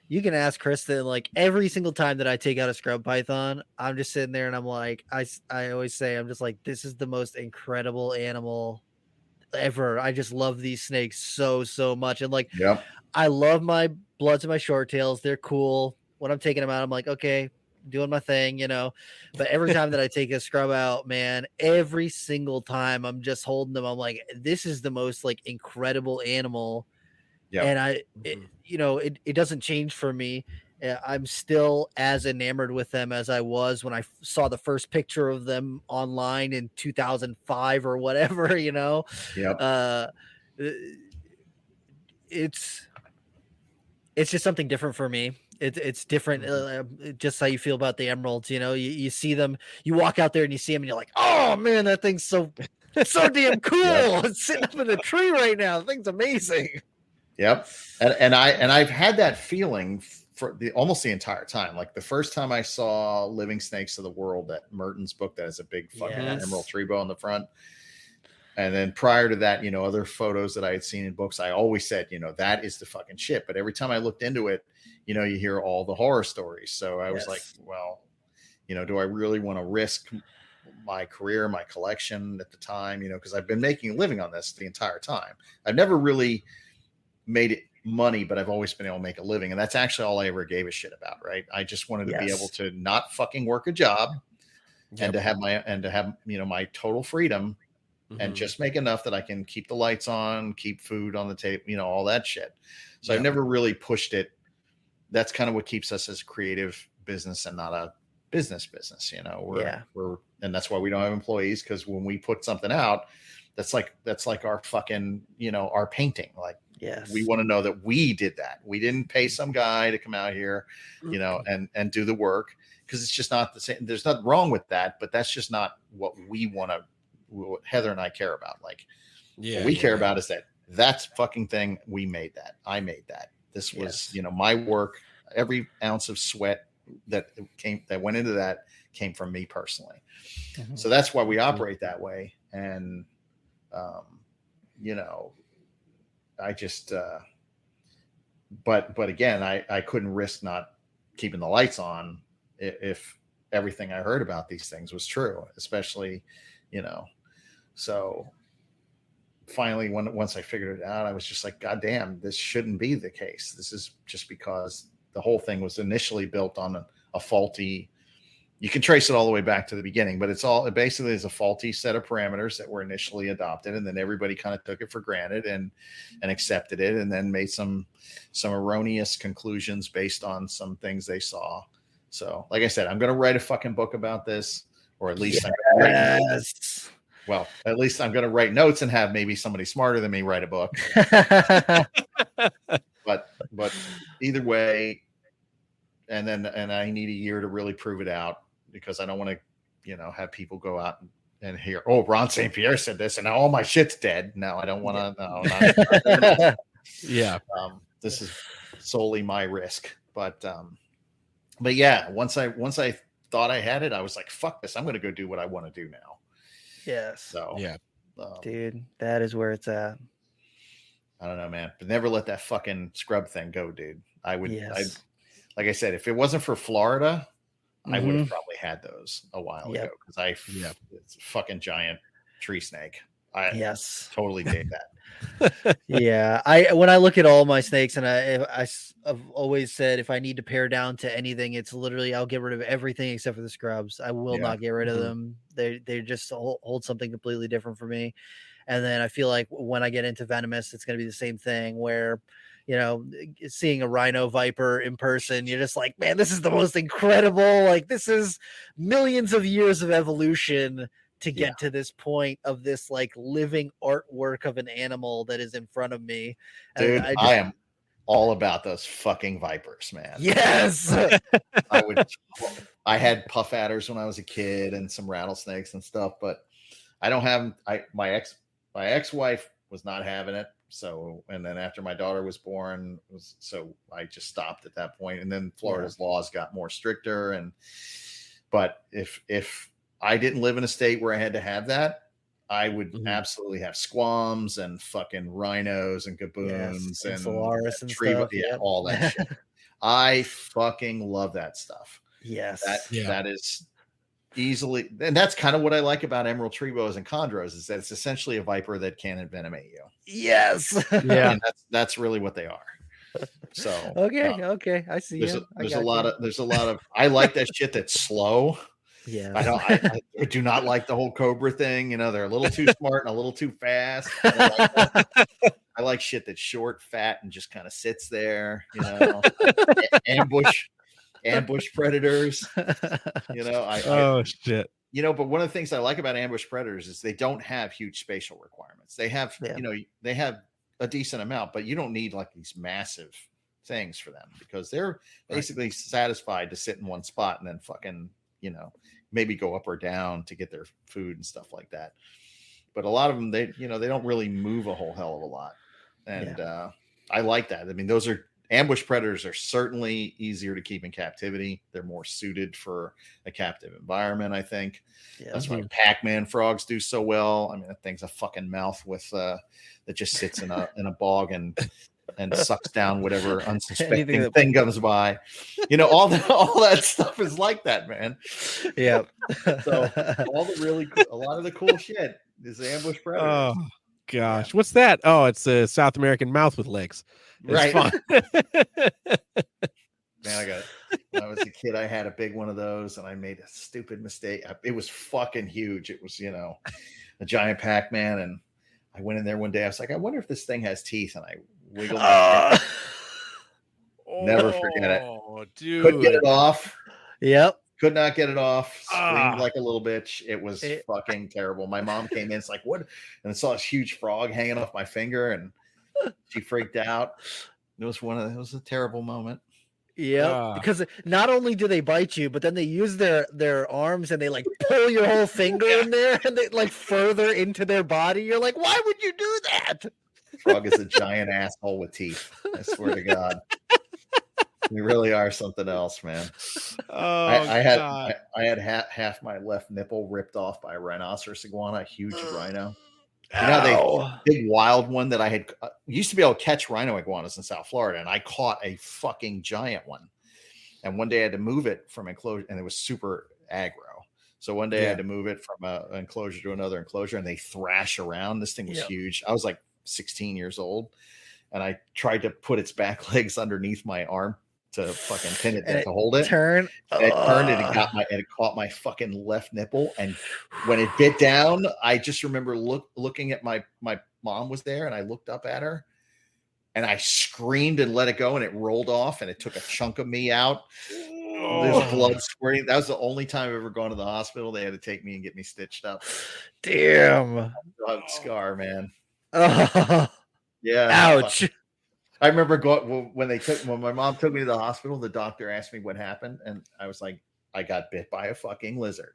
you can ask Kristen, like every single time that I take out a scrub python, I'm just sitting there and I'm like, I always say, I'm just like, this is the most incredible animal ever. I just love these snakes so much. And like, I love my bloods and my short tails. They're cool. When I'm taking them out, I'm like, okay, doing my thing, but every time that I take a scrub out, man, every single time I'm just holding them. I'm like, this is the most like incredible animal. And it doesn't change for me. I'm still as enamored with them as I was when I saw the first picture of them online in 2005 or whatever, it's just something different for me. It's different. Just how you feel about the emeralds, you see them, you walk out there and you see them and you're like, oh man, that thing's so It's so damn cool. Yep. It's sitting up in the tree right now. The thing's amazing. Yep. And I've had that feeling for almost the entire time. Like the first time I saw Living Snakes of the World, that Merton's book that has a big fucking emerald tree bow on the front. And then prior to that, other photos that I had seen in books, I always said, that is the fucking shit. But every time I looked into it, you hear all the horror stories. So I was like, well, do I really want to risk my career, my collection at the time, because I've been making a living on this the entire time. I've never really made it money, but I've always been able to make a living. And that's actually all I ever gave a shit about. Right. I just wanted to be able to not fucking work a job and to have my total freedom and just make enough that I can keep the lights on, keep food on the table, all that shit. So I've never really pushed it. That's kind of what keeps us as a creative business and not a business, we're, and that's why we don't have employees. Cause when we put something out, that's like our fucking, our painting. Like, we want to know that we did that. We didn't pay some guy to come out here, and do the work. Cause it's just not the same. There's nothing wrong with that, but that's just not what we want to, what Heather and I care about. Like, what we care about is that's fucking thing. We made that. I made that. This was, my work. Every ounce of sweat that went into that came from me personally. Mm-hmm. So that's why we operate that way. And, I just, but again, I couldn't risk not keeping the lights on if everything I heard about these things was true, especially, so finally, once I figured it out, I was just like, God damn, this shouldn't be the case. This is just because the whole thing was initially built on a faulty, you can trace it all the way back to the beginning, but it basically is a faulty set of parameters that were initially adopted. And then everybody kind of took it for granted and accepted it, and then made some erroneous conclusions based on some things they saw. So like I said, I'm going to write a fucking book about this, or at least at least I'm going to write notes and have maybe somebody smarter than me write a book. but either way, and I need a year to really prove it out, because I don't want to, have people go out and hear, oh, Ron St. Pierre said this and now all my shit's dead. No, I don't want to. No, yeah. This is solely my risk. But yeah, once I thought I had it, I was like, fuck this. I'm going to go do what I want to do now. Yes. So yeah, dude, that is where it's at. I don't know, man, but never let that fucking scrub thing go, dude. I would, like I said, if it wasn't for Florida, I would have probably had those a while ago, because it's a fucking giant tree snake. I totally dig that. When I look at all my snakes, and I've always said, if I need to pare down to anything, it's literally I'll get rid of everything except for the scrubs. I will not get rid of them. They just hold something completely different for me. And then I feel like when I get into venomous, it's going to be the same thing, where, seeing a rhino viper in person, you're just like, man, this is the most incredible, like, this is millions of years of evolution to get to this point of this like living artwork of an animal that is in front of me. Dude, I am all about those fucking vipers, man. Yes. I had puff adders when I was a kid and some rattlesnakes and stuff, but I don't have, my ex-wife was not having it. So, and then after my daughter was born, so I just stopped at that point. And then Florida's laws got more stricter. But if I didn't live in a state where I had to have that, I would absolutely have squams and fucking rhinos and gaboons and Solaris and stuff. All that shit. I fucking love that stuff. Yes. That is easily, and that's kind of what I like about emerald tree boas and chondros, is that it's essentially a viper that can envenomate you. Yes. And that's really what they are. So okay, I see. There's a lot of I like that shit that's slow. Yeah, I do not like the whole cobra thing. They're a little too smart and a little too fast. I like shit that's short, fat, and just kind of sits there. Ambush predators. Shit. But one of the things I like about ambush predators is they don't have huge spatial requirements. They have, they have a decent amount, but you don't need like these massive things for them, because they're basically satisfied to sit in one spot and then fucking, maybe go up or down to get their food and stuff like that. but a lot of them, they don't really move a whole hell of a lot. And I like that. I mean, ambush predators are certainly easier to keep in captivity. They're more suited for a captive environment, I think. Yeah. That's why Pac-Man frogs do so well. I mean, that thing's a fucking mouth with that just sits in a bog and sucks down whatever unsuspecting thing comes by. All that stuff is like that, man. Yeah. So a lot of the cool shit is ambush predators. Oh gosh, what's that? Oh, it's a South American mouth with legs. It's right. Fun. Man, when I was a kid, I had a big one of those, and I made a stupid mistake. It was fucking huge. It was, a giant Pac-Man, and I went in there one day. I was like, I wonder if this thing has teeth, and I wiggled my finger. Never forget it. Oh, dude. Couldn't get it off. Yep. Could not get it off. Screamed like a little bitch. It was fucking terrible. My mom came in. It's like, what? And I saw this huge frog hanging off my finger, and she freaked out. It was a terrible moment. Yeah, because not only do they bite you, but then they use their arms and they like pull your whole finger in there and they like further into their body. You're like, why would you do that? Frog is a giant asshole with teeth. I swear to God. We really are something else, man. Oh, I had half my left nipple ripped off by a rhinoceros iguana, a huge rhino. Big wild one that I had used to be able to catch rhino iguanas in South Florida, and I caught a fucking giant one. And one day I had to move it from enclosure, and it was super aggro. So one day I had to move it from an enclosure to another enclosure, and they thrash around. This thing was huge. I was like 16 years old, and I tried to put its back legs underneath my arm to fucking pin it to hold it. It turned and it caught my fucking left nipple. And when it bit down, I just remember looking at my mom was there, and I looked up at her, and I screamed and let it go, and it rolled off, and it took a chunk of me out. There's blood squirting. That was the only time I've ever gone to the hospital. They had to take me and get me stitched up. Damn. Scar, man. Oh. Yeah. Ouch. I remember when my mom took me to the hospital, the doctor asked me what happened, and I was like, I got bit by a fucking lizard.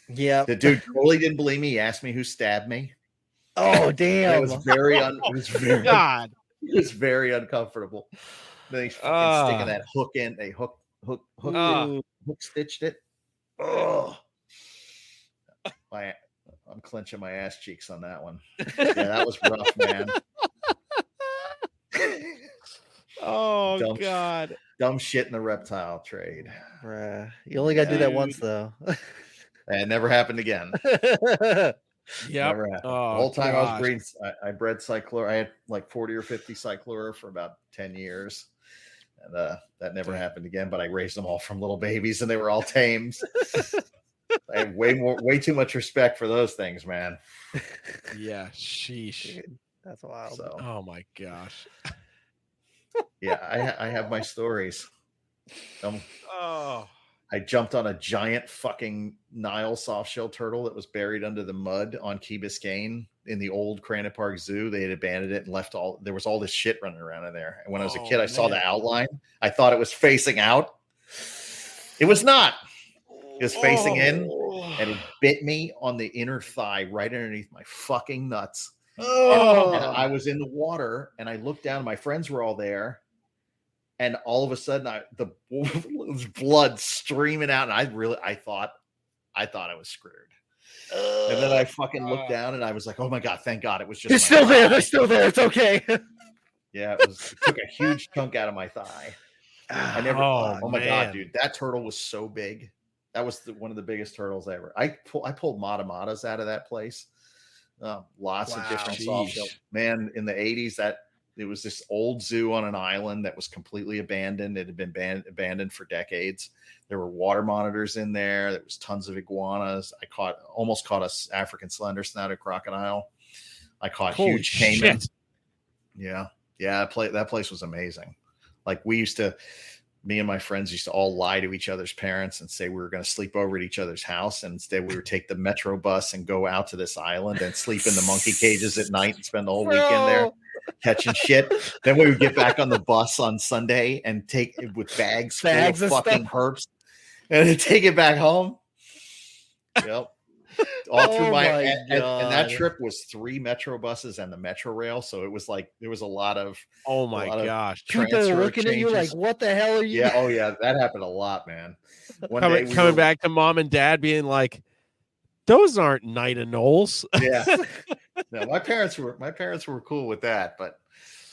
Yeah. The dude totally didn't believe me. He asked me who stabbed me. Oh, damn. It was very God. It was very uncomfortable. Then he's fucking sticking that hook in. They hook stitched it. Oh. I'm clenching my ass cheeks on that one. Yeah, that was rough, man. Oh, God. Dumb shit in the reptile trade. You only got to do that once, though. And it never happened again. Yeah. The whole time I was breeding, I bred Cyclura. I had like 40 or 50 Cyclura for about 10 years. And that never happened again, but I raised them all from little babies, and they were all tames. I have way too much respect for those things, man. Yeah, sheesh. Dude, that's wild. So, oh my gosh. Yeah, I have my stories. I jumped on a giant fucking Nile softshell turtle that was buried under the mud on Key Biscayne in the old Crandon Park Zoo. They had abandoned it and left there was all this shit running around in there. And when I was a kid, I saw the outline. I thought it was facing out. It was not. It was facing in, and it bit me on the inner thigh right underneath my fucking nuts. And I was in the water, and I looked down. My friends were all there, and all of a sudden, the blood streaming out, and I thought I was screwed. And then I fucking looked down, and I was like, "Oh my god, thank God, it was just." It's still there. They're still there. It's okay. Yeah, it took a huge chunk out of my thigh. I never. Oh my god, dude, that turtle was so big. That was one of the biggest turtles ever. I pulled matamatas out of that place. Lots of different soft shell. Man, in the 80s, it was this old zoo on an island that was completely abandoned. It had been abandoned for decades. There were water monitors in there. There was tons of iguanas. I almost caught a African slender snouted crocodile. I caught huge caiman. Yeah. That place was amazing. Like me and my friends used to all lie to each other's parents and say we were going to sleep over at each other's house. And instead we would take the metro bus and go out to this island and sleep in the monkey cages at night and spend the whole weekend there catching shit. Then we would get back on the bus on Sunday and take it with bags full of fucking herps and take it back home. Yep. all through my my and that God. trip was 3 metro buses and the metro rail, so it was like there was a lot of Oh my gosh. People transfer looking at you like, changes. what the hell are you Yeah, oh yeah, that happened a lot, man. One day Coming back to mom and dad being like, those aren't Nida Knowles. Yeah. No, my parents were cool with that, but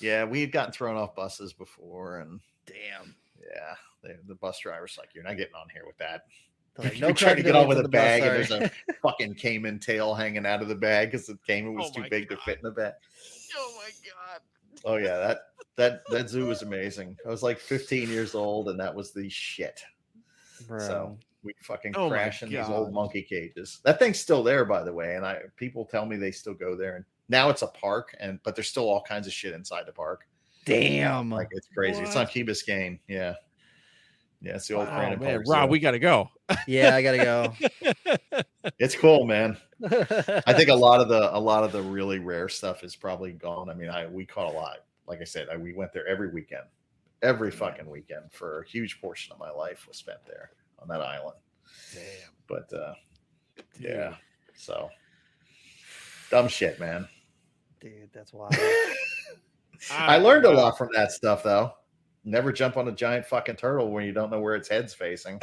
yeah, we had gotten thrown off buses before, and damn. Yeah, the bus driver's like, "You're not getting on here with that." Like, You're trying to get on with a bag, and there's a fucking caiman tail hanging out of the bag because the caiman was too big to fit in the bag. Oh my God. Oh yeah, that zoo was amazing. I was like 15 years old, and that was the shit. Bro. So we fucking Oh crash my in these old God. monkey cages. That thing's still there, by the way, and people tell me they still go there. And now it's a park, but there's still all kinds of shit inside the park. Damn. Like it's crazy. It's on Key Biscayne. Yeah. Yeah, it's the old Crandon man, Park Rob, Zoo. we gotta go. Yeah, I gotta go. It's cool, man. I think a lot of the really rare stuff is probably gone. I mean, we caught a lot. Like I said, we went there every weekend, every fucking weekend for a huge portion of my life was spent there on that island. Damn. But yeah, so dumb shit, man. Dude, that's wild. I learned a lot from that stuff, though. Never jump on a giant fucking turtle when you don't know where its head's facing.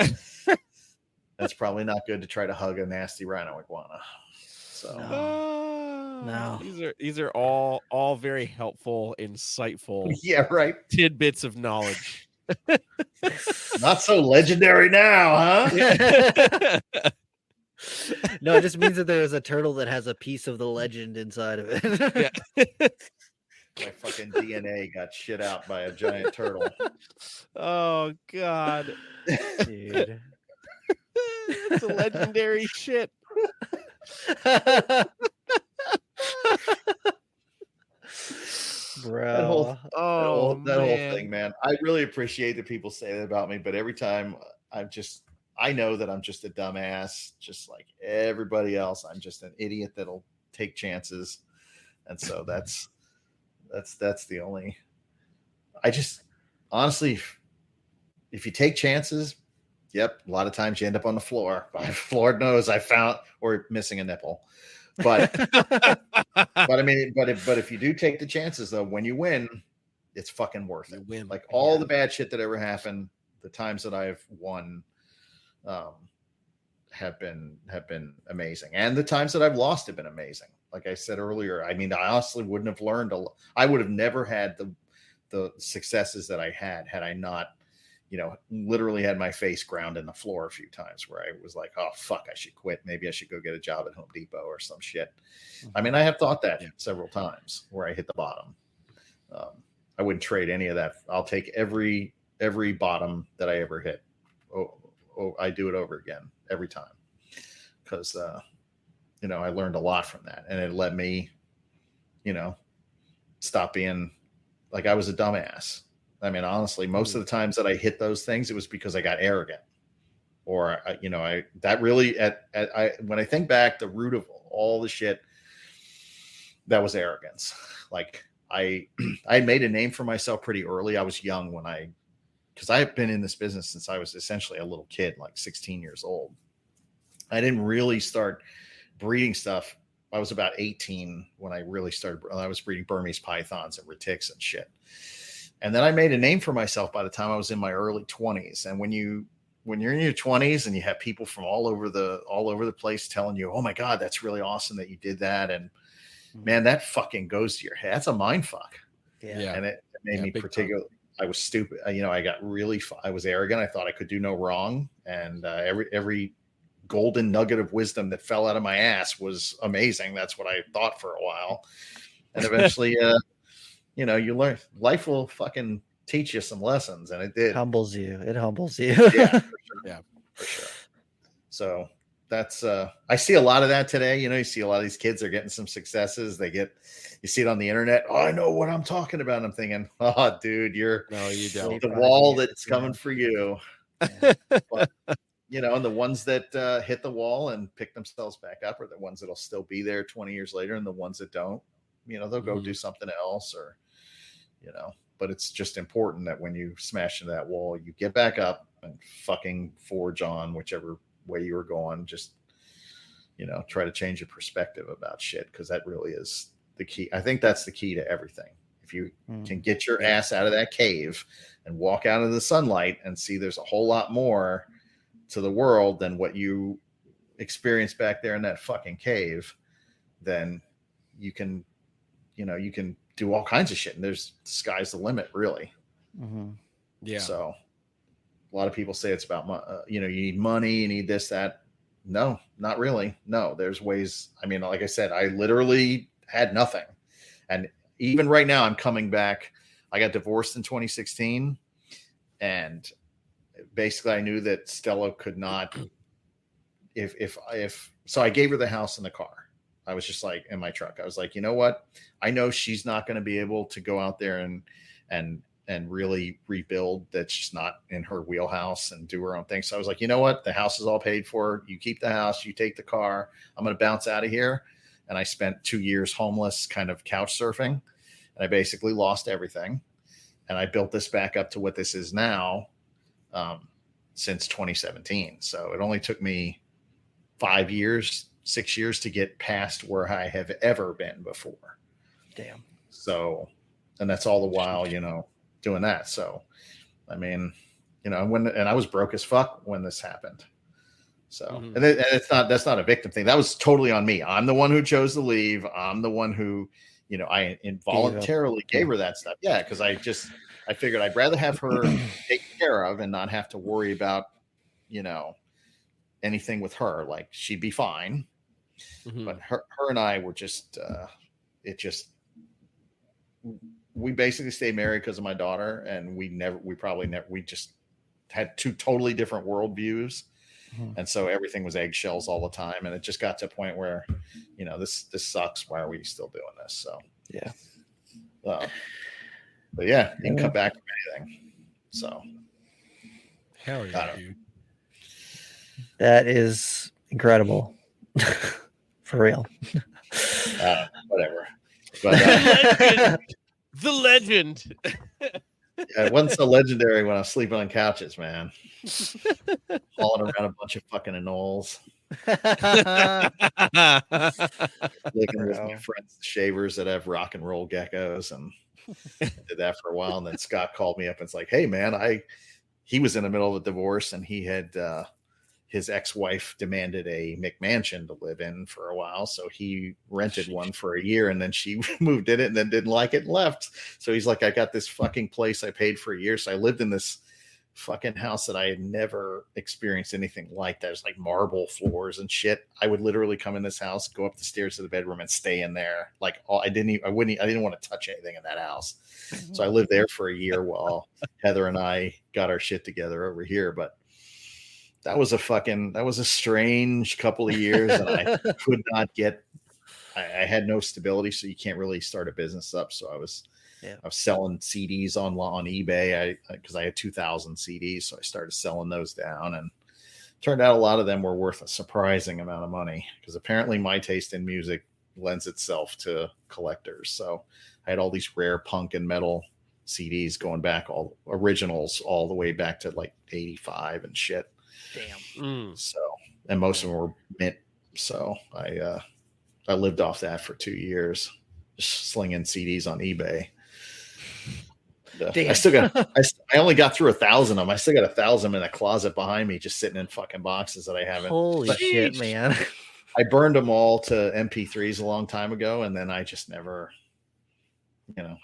That's probably not good to try to hug a nasty rhino iguana. So No. These are all very helpful, insightful yeah, right. tidbits of knowledge. Not so legendary now, huh? No, it just means that there is a turtle that has a piece of the legend inside of it. Yeah. My fucking DNA got shit out by a giant turtle. Oh God. Dude. It's a legendary shit. Bro. That whole thing, man. I really appreciate that people say that about me, but every time I know that I'm just a dumbass, just like everybody else. I'm just an idiot that'll take chances. And so that's the only, I just honestly, if you take chances, yep, a lot of times you end up on the floor. Lord knows I found, or missing a nipple. But I mean, but if you do take the chances, though, when you win, it's fucking worth it. Win. Like all the bad shit that ever happened, the times that I've won have been amazing, and the times that I've lost have been amazing. Like I said earlier, I mean, I honestly wouldn't have learned a lot. I would have never had the successes that I had I not, literally had my face ground in the floor a few times where I was like, oh, fuck, I should quit. Maybe I should go get a job at Home Depot or some shit. I mean, I have thought that several times where I hit the bottom. I wouldn't trade any of that. I'll take every bottom that I ever hit. I do it over again every time because, I learned a lot from that, and it let me, stop being like I was a dumbass. I mean, honestly, most of the times that I hit those things, it was because I got arrogant, or when I think back, the root of all the shit that was arrogance. Like I made a name for myself pretty early. I was young because I have been in this business since I was essentially a little kid, like 16 years old. I didn't really start breeding stuff. I was about 18 when I really started. I was breeding Burmese pythons and retics and shit. And then I made a name for myself by the time I was in my early 20s. And when you're in your 20s and you have people from all over the place telling you, oh my God, that's really awesome that you did that. And man, that fucking goes to your head. That's a mind fuck. Yeah. And it made me particularly, I was stupid. I was arrogant. I thought I could do no wrong. And every golden nugget of wisdom that fell out of my ass was amazing. That's what I thought for a while. And eventually, you learn life will fucking teach you some lessons. And it did. It humbles you. Yeah, for sure. Yeah, for sure. So that's, I see a lot of that today. You see a lot of these kids are getting some successes. You see it on the internet. Oh, I know what I'm talking about. And I'm thinking, oh, dude, no, you don't. The wall that's coming for you. Yeah. But, and the ones that hit the wall and pick themselves back up are the ones that'll still be there 20 years later. And the ones that don't, they'll go do something else but it's just important that when you smash into that wall, you get back up and fucking forge on whichever way you were going. Just, try to change your perspective about shit, because that really is the key. I think that's the key to everything. If you can get your ass out of that cave and walk out into the sunlight and see there's a whole lot more to the world than what you experienced back there in that fucking cave, then you can do all kinds of shit, and the sky's the limit, really. Yeah. So a lot of people say it's about you need money, you need this, that. No, not really. No, there's ways. I mean, like I said, I literally had nothing, and even right now I'm coming back. I got divorced in 2016, and basically I knew that Stella could not, so I gave her the house and the car. I was just like, in my truck, I was like, you know what? I know she's not going to be able to go out there and really rebuild. That's just not in her wheelhouse, and do her own thing. So I was like, you know what? The house is all paid for. You keep the house, you take the car. I'm going to bounce out of here. And I spent 2 years homeless, kind of couch surfing, and I basically lost everything. And I built this back up to what this is now, since 2017. So it only took me 5 years, 6 years to get past where I have ever been before. Damn. So, and that's all the while, doing that. So, I mean, and I was broke as fuck when this happened. So, and that's not a victim thing. That was totally on me. I'm the one who chose to leave. I'm the one who, I involuntarily gave her that stuff. Yeah. Cause I figured I'd rather have her taken care of and not have to worry about, anything with her. Like, she'd be fine. But her and I were just, we basically stayed married because of my daughter, and we just had two totally different worldviews. And so everything was eggshells all the time. And it just got to a point where, this sucks. Why are we still doing this? So, yeah. But yeah, you can come back from anything. So, hell yeah, dude. That is incredible. For real. Whatever. But, the legend. It wasn't so legendary when I was sleeping on couches, man. Hauling around a bunch of fucking anoles. Living with my friends, the shavers that have rock and roll geckos, and I did that for a while. And then Scott called me up and it's like, hey man, he was in the middle of a divorce, and he had his ex-wife demanded a McMansion to live in for a while. So he rented one for a year, and then she moved in it and then didn't like it and left. So he's like, I got this fucking place I paid for a year. So I lived in this fucking house that I had never experienced anything like that. It was like marble floors and shit. I would literally come in this house, go up the stairs to the bedroom, and stay in there. Like, I didn't want to touch anything in that house. So I lived there for a year while Heather and I got our shit together over here. But that was a strange couple of years, and I could not I had no stability, so you can't really start a business up. So I was selling CDs on eBay because I had 2,000 CDs. So I started selling those down, and turned out a lot of them were worth a surprising amount of money, because apparently my taste in music lends itself to collectors. So I had all these rare punk and metal CDs going back, all originals, all the way back to like 85 and shit. Damn. So, and most of them were mint. So I lived off that for 2 years, just slinging CDs on eBay. I only got through 1,000 of them. I still got 1,000 in a closet behind me, just sitting in fucking boxes that I haven't. Holy shit, man. I burned them all to MP3s a long time ago, and then I just never,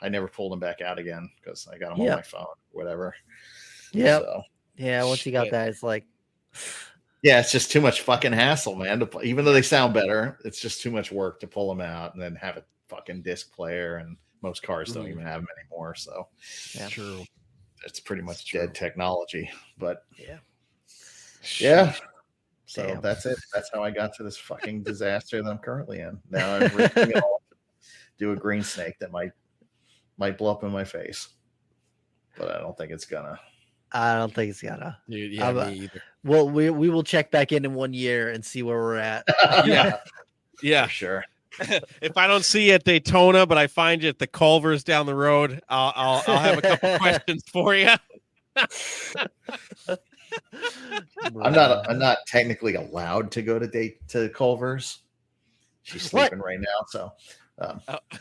I never pulled them back out again because I got them on my phone, or whatever. Yeah. So, yeah. Once you got that, it's like, yeah, it's just too much fucking hassle, man. Even though they sound better, it's just too much work to pull them out and then have a fucking disc player. And most cars don't even have them anymore. So, True. It's pretty much dead technology. But Yeah. So that's it. That's how I got to this fucking disaster that I'm currently in. Now I'm ripping it all to do a green snake that might blow up in my face, but I don't think it's gonna. Dude, yeah, me either. Well, we will check back in 1 year and see where we're at. Yeah, for sure. If I don't see you at Daytona, but I find you at the Culvers down the road, I'll have a couple questions for you. I'm not technically allowed to go to Culver's. She's sleeping right now, so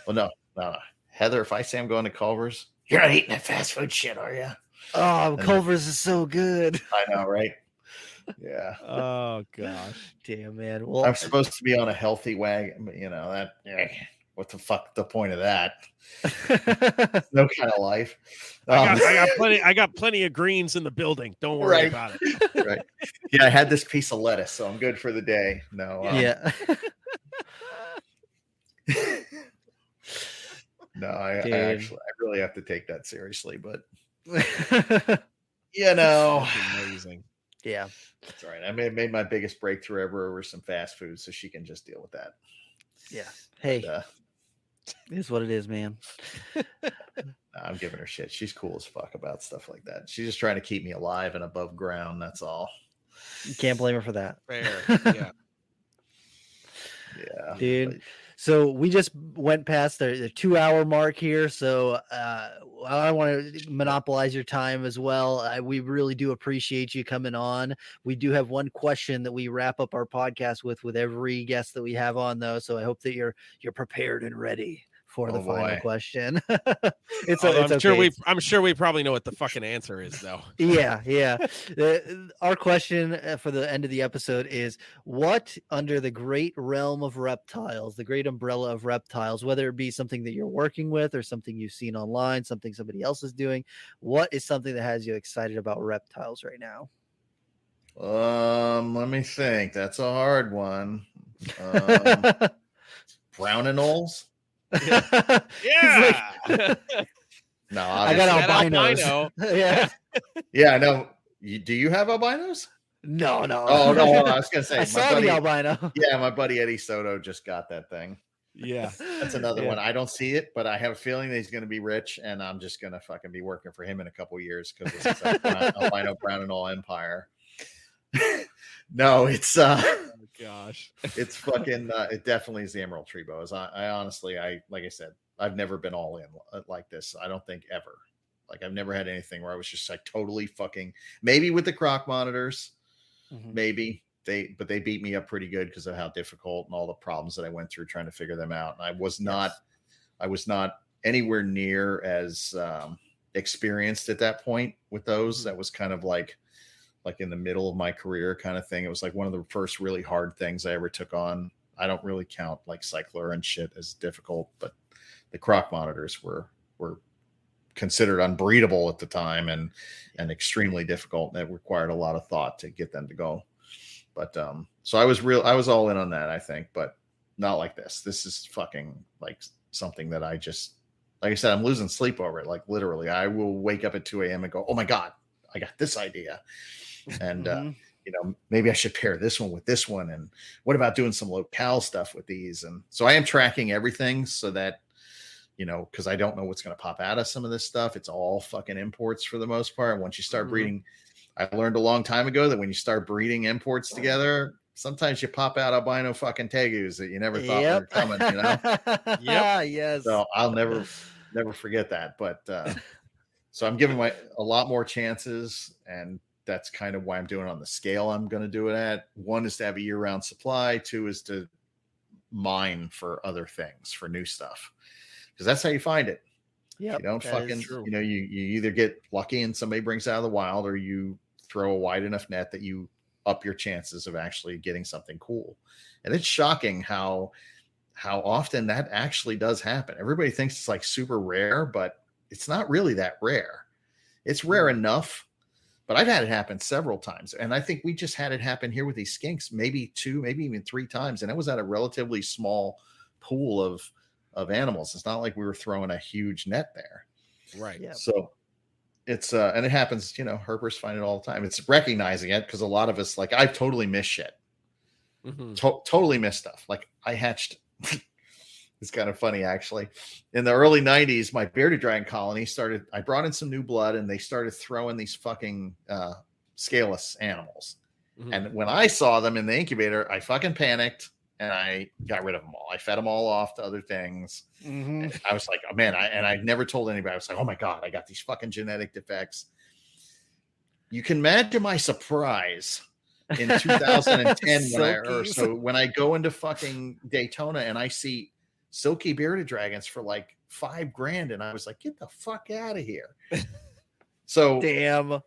well, no. Heather, if I say I'm going to Culver's, you're not eating that fast food shit, are you? Oh, Culver's is so good. I know, right? Yeah. Oh gosh. Damn, man. Well, I'm supposed to be on a healthy wagon, but that. What the fuck? The point of that? No kind of life. I got plenty of greens in the building. Don't worry about it. Right. Yeah, I had this piece of lettuce, so I'm good for the day. No. Yeah. No, I really have to take that seriously, but amazing. Yeah, that's all right. I made my biggest breakthrough ever over some fast food, so she can just deal with that. Yeah. Hey, but, it is what it is, man. I'm giving her shit. She's cool as fuck about stuff like that. She's just trying to keep me alive and above ground. That's all. You can't blame her for that. Fair. Yeah. Yeah, dude. So we just went past the 2-hour mark here. So I don't want to monopolize your time as well. We really do appreciate you coming on. We do have one question that we wrap up our podcast with every guest that we have on, though. So I hope that you're prepared and ready for the final question. I'm sure we probably know what the fucking answer is, though. Yeah. Our question for the end of the episode is: what under the great realm of reptiles, the great umbrella of reptiles, whether it be something that you're working with or something you've seen online, something somebody else is doing, what is something that has you excited about reptiles right now? Let me think. That's a hard one. Brown and Knowles. Yeah. No, I got albinos. Yeah. Yeah, no. Do you have albinos? No. Oh no, I was gonna say I saw the albino. Yeah, my buddy Eddie Soto just got that thing. Yeah, that's another one. I don't see it, but I have a feeling that he's going to be rich, and I'm just going to fucking be working for him in a couple of years because it's albino brown and all empire. No, it's gosh, it's fucking it definitely is the emerald tree boas. I honestly, like I said, I've never been all in like this. I don't think ever. Like I've never had anything where I was just like totally fucking, maybe with the croc monitors, maybe they beat me up pretty good because of how difficult and all the problems that I went through trying to figure them out. And I was not anywhere near as experienced at that point with those. That was kind of like in the middle of my career kind of thing. It was like one of the first really hard things I ever took on. I don't really count like cycler and shit as difficult, but the croc monitors were considered unbreedable at the time and extremely difficult. And it required a lot of thought to get them to go. But so I was all in on that, I think, but not like this. This is fucking like something that I just, like I said, I'm losing sleep over it. Like literally, I will wake up at 2 a.m. and go, oh my God, I got this idea. And, maybe I should pair this one with this one. And what about doing some locale stuff with these? And so I am tracking everything so that, because I don't know what's going to pop out of some of this stuff. It's all fucking imports for the most part. Once you start breeding, I learned a long time ago that when you start breeding imports together, sometimes you pop out albino fucking tegus that you never thought were coming, Yes. So I'll never forget that. But so I'm giving a lot more chances, and that's kind of why I'm doing it on the scale I'm going to do it at. One is to have a year-round supply. Two is to mine for other things, for new stuff, because that's how you find it. Yeah, you don't fucking, you either get lucky and somebody brings it out of the wild, or you throw a wide enough net that you up your chances of actually getting something cool. And it's shocking how often that actually does happen. Everybody thinks it's like super rare, but it's not really that rare. It's rare enough, but I've had it happen several times. And I think we just had it happen here with these skinks, maybe 2, maybe even 3 times. And it was at a relatively small pool of animals. It's not like we were throwing a huge net there. Right. Yeah. So it's and it happens, herpers find it all the time. It's recognizing it, because a lot of us, like, I've totally missed shit. Totally missed stuff. Like I hatched it's kind of funny, actually. In the early 90s, my bearded dragon colony I brought in some new blood, and they started throwing these fucking scaleless animals. And when I saw them in the incubator, I fucking panicked. And I got rid of them all. I fed them all off to other things. And I was like, oh man, I never told anybody. I was like, oh my God, I got these fucking genetic defects. you can imagine my surprise in 2010 when I go into fucking Daytona and I see silky bearded dragons for like $5,000, and I was like, get the fuck out of here. So damn.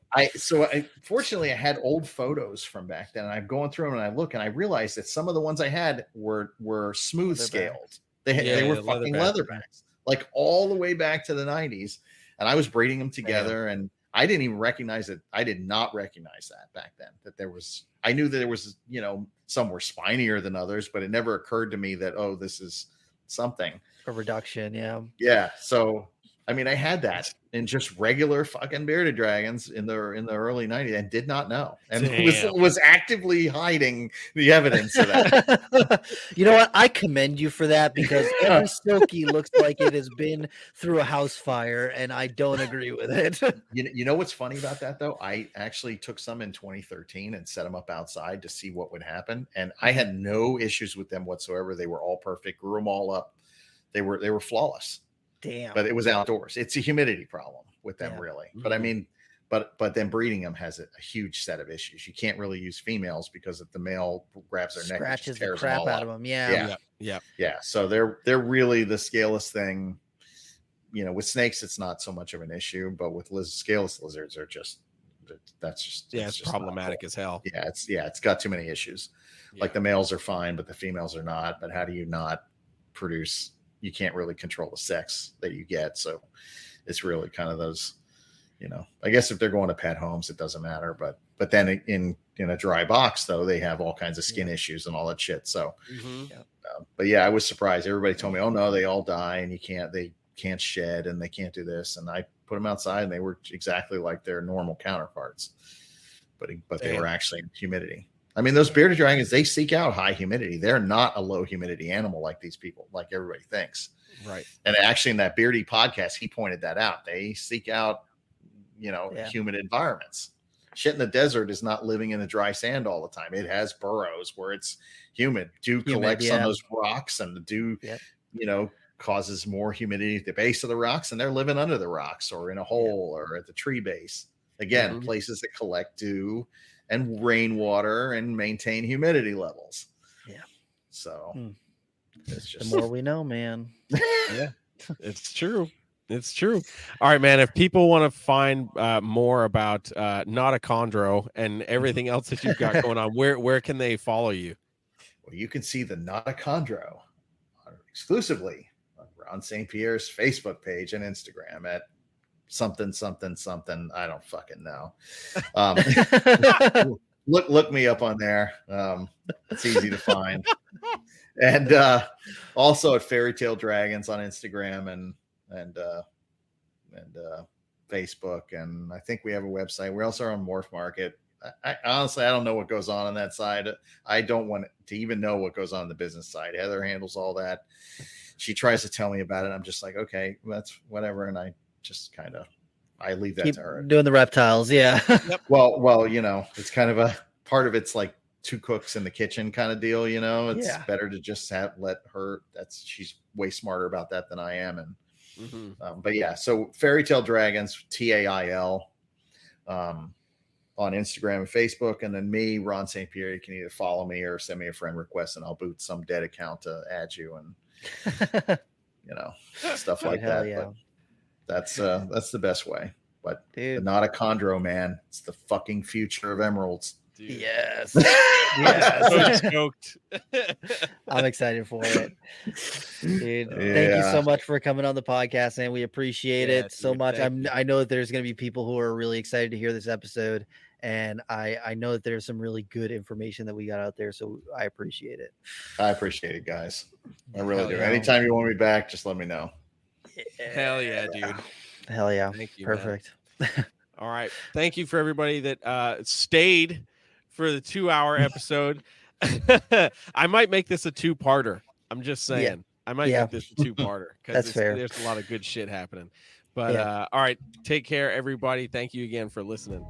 Fortunately I had old photos from back then, and I'm going through them and I look and I realized that some of the ones I had were smooth scaled. They were fucking leatherbacks, like all the way back to the 90s. And I was breeding them together, and I didn't even recognize it. I did not recognize that back then, that there was, I knew that there was, you know, some were spinier than others, but it never occurred to me that, oh, this is something. A reduction. Yeah. Yeah. So, I mean, I had that in just regular fucking bearded dragons in the early 90s and did not know, and was actively hiding the evidence of that. You know what? I commend you for that, because every silky looks like it has been through a house fire, and I don't agree with it. You know what's funny about that though? I actually took some in 2013 and set them up outside to see what would happen, and I had no issues with them whatsoever. They were all perfect. Grew them all up. They were flawless. Damn. But it was outdoors. It's a humidity problem with them, really. But I mean, but then breeding them has a huge set of issues. You can't really use females, because if the male grabs their neck, scratches the crap out of them. Yeah. So they're really the scaleless thing. You know, with snakes, it's not so much of an issue, but with scaleless lizards, are just it's problematic as hell. It's got too many issues. Like the males are fine, but the females are not. But how do you not produce? You can't really control the sex that you get. So it's really kind of those, you know, I guess if they're going to pet homes, it doesn't matter. But then in a dry box, though, they have all kinds of skin issues and all that shit. So, but yeah, I was surprised. Everybody told me, oh no, they all die, and they can't shed, and they can't do this. And I put them outside, and they were exactly like their normal counterparts, but they were actually in humidity. I mean, those bearded dragons, they seek out high humidity. They're not a low humidity animal like these people, like everybody thinks. Right. And actually in that Beardy podcast, he pointed that out. They seek out, humid environments. Shit in the desert is not living in the dry sand all the time. It has burrows where it's humid. Dew collects on those rocks, and the dew, causes more humidity at the base of the rocks, and they're living under the rocks or in a hole or at the tree base. Again, places that collect dew and rainwater and maintain humidity levels. Yeah. So it's just the more we know, man. Yeah, it's true. It's true. All right, man. If people want to find more about Not a Chondro and everything else that you've got going on, where can they follow you? Well, you can see the Not a Chondro exclusively on Ron St. Pierre's Facebook page and Instagram at something. I don't fucking know. Look me up on there. It's easy to find. And also at Fairy Tale Dragons on Instagram and Facebook, and I think we have a website. We also are on Morph Market. I honestly, I don't know what goes on that side. I don't want to even know what goes on the business side. Heather handles all that. She tries to tell me about it. I'm just like, okay, that's whatever. And I just kind of, I leave that to her. Doing the reptiles. Yeah. Yep. Well, it's kind of a part of it's like two cooks in the kitchen kind of deal. It's better to just let her, she's way smarter about that than I am. And, but yeah, so Fairy Tale Dragons, TAIL, on Instagram and Facebook, and then me, Ron St. Pierre. You can either follow me or send me a friend request, and I'll boot some dead account to add you, and stuff like that. Yeah. But that's the best way. But not a chondro, man. It's the fucking future of emeralds. Dude. Yes. I'm so stoked. I'm excited for it. Dude, thank you so much for coming on the podcast, and we appreciate it so much. I know that there's going to be people who are really excited to hear this episode, and I know that there's some really good information that we got out there, so I appreciate it. I appreciate it, guys. I really do. Anytime you want me back, just let me know. Hell yeah, dude. Hell yeah. Thank you. Perfect. All right. Thank you for everybody that stayed for the 2-hour episode. I might make this a 2-parter. I'm just saying. Yeah. I might make this a 2-parter because there's a lot of good shit happening. But all right. Take care, everybody. Thank you again for listening.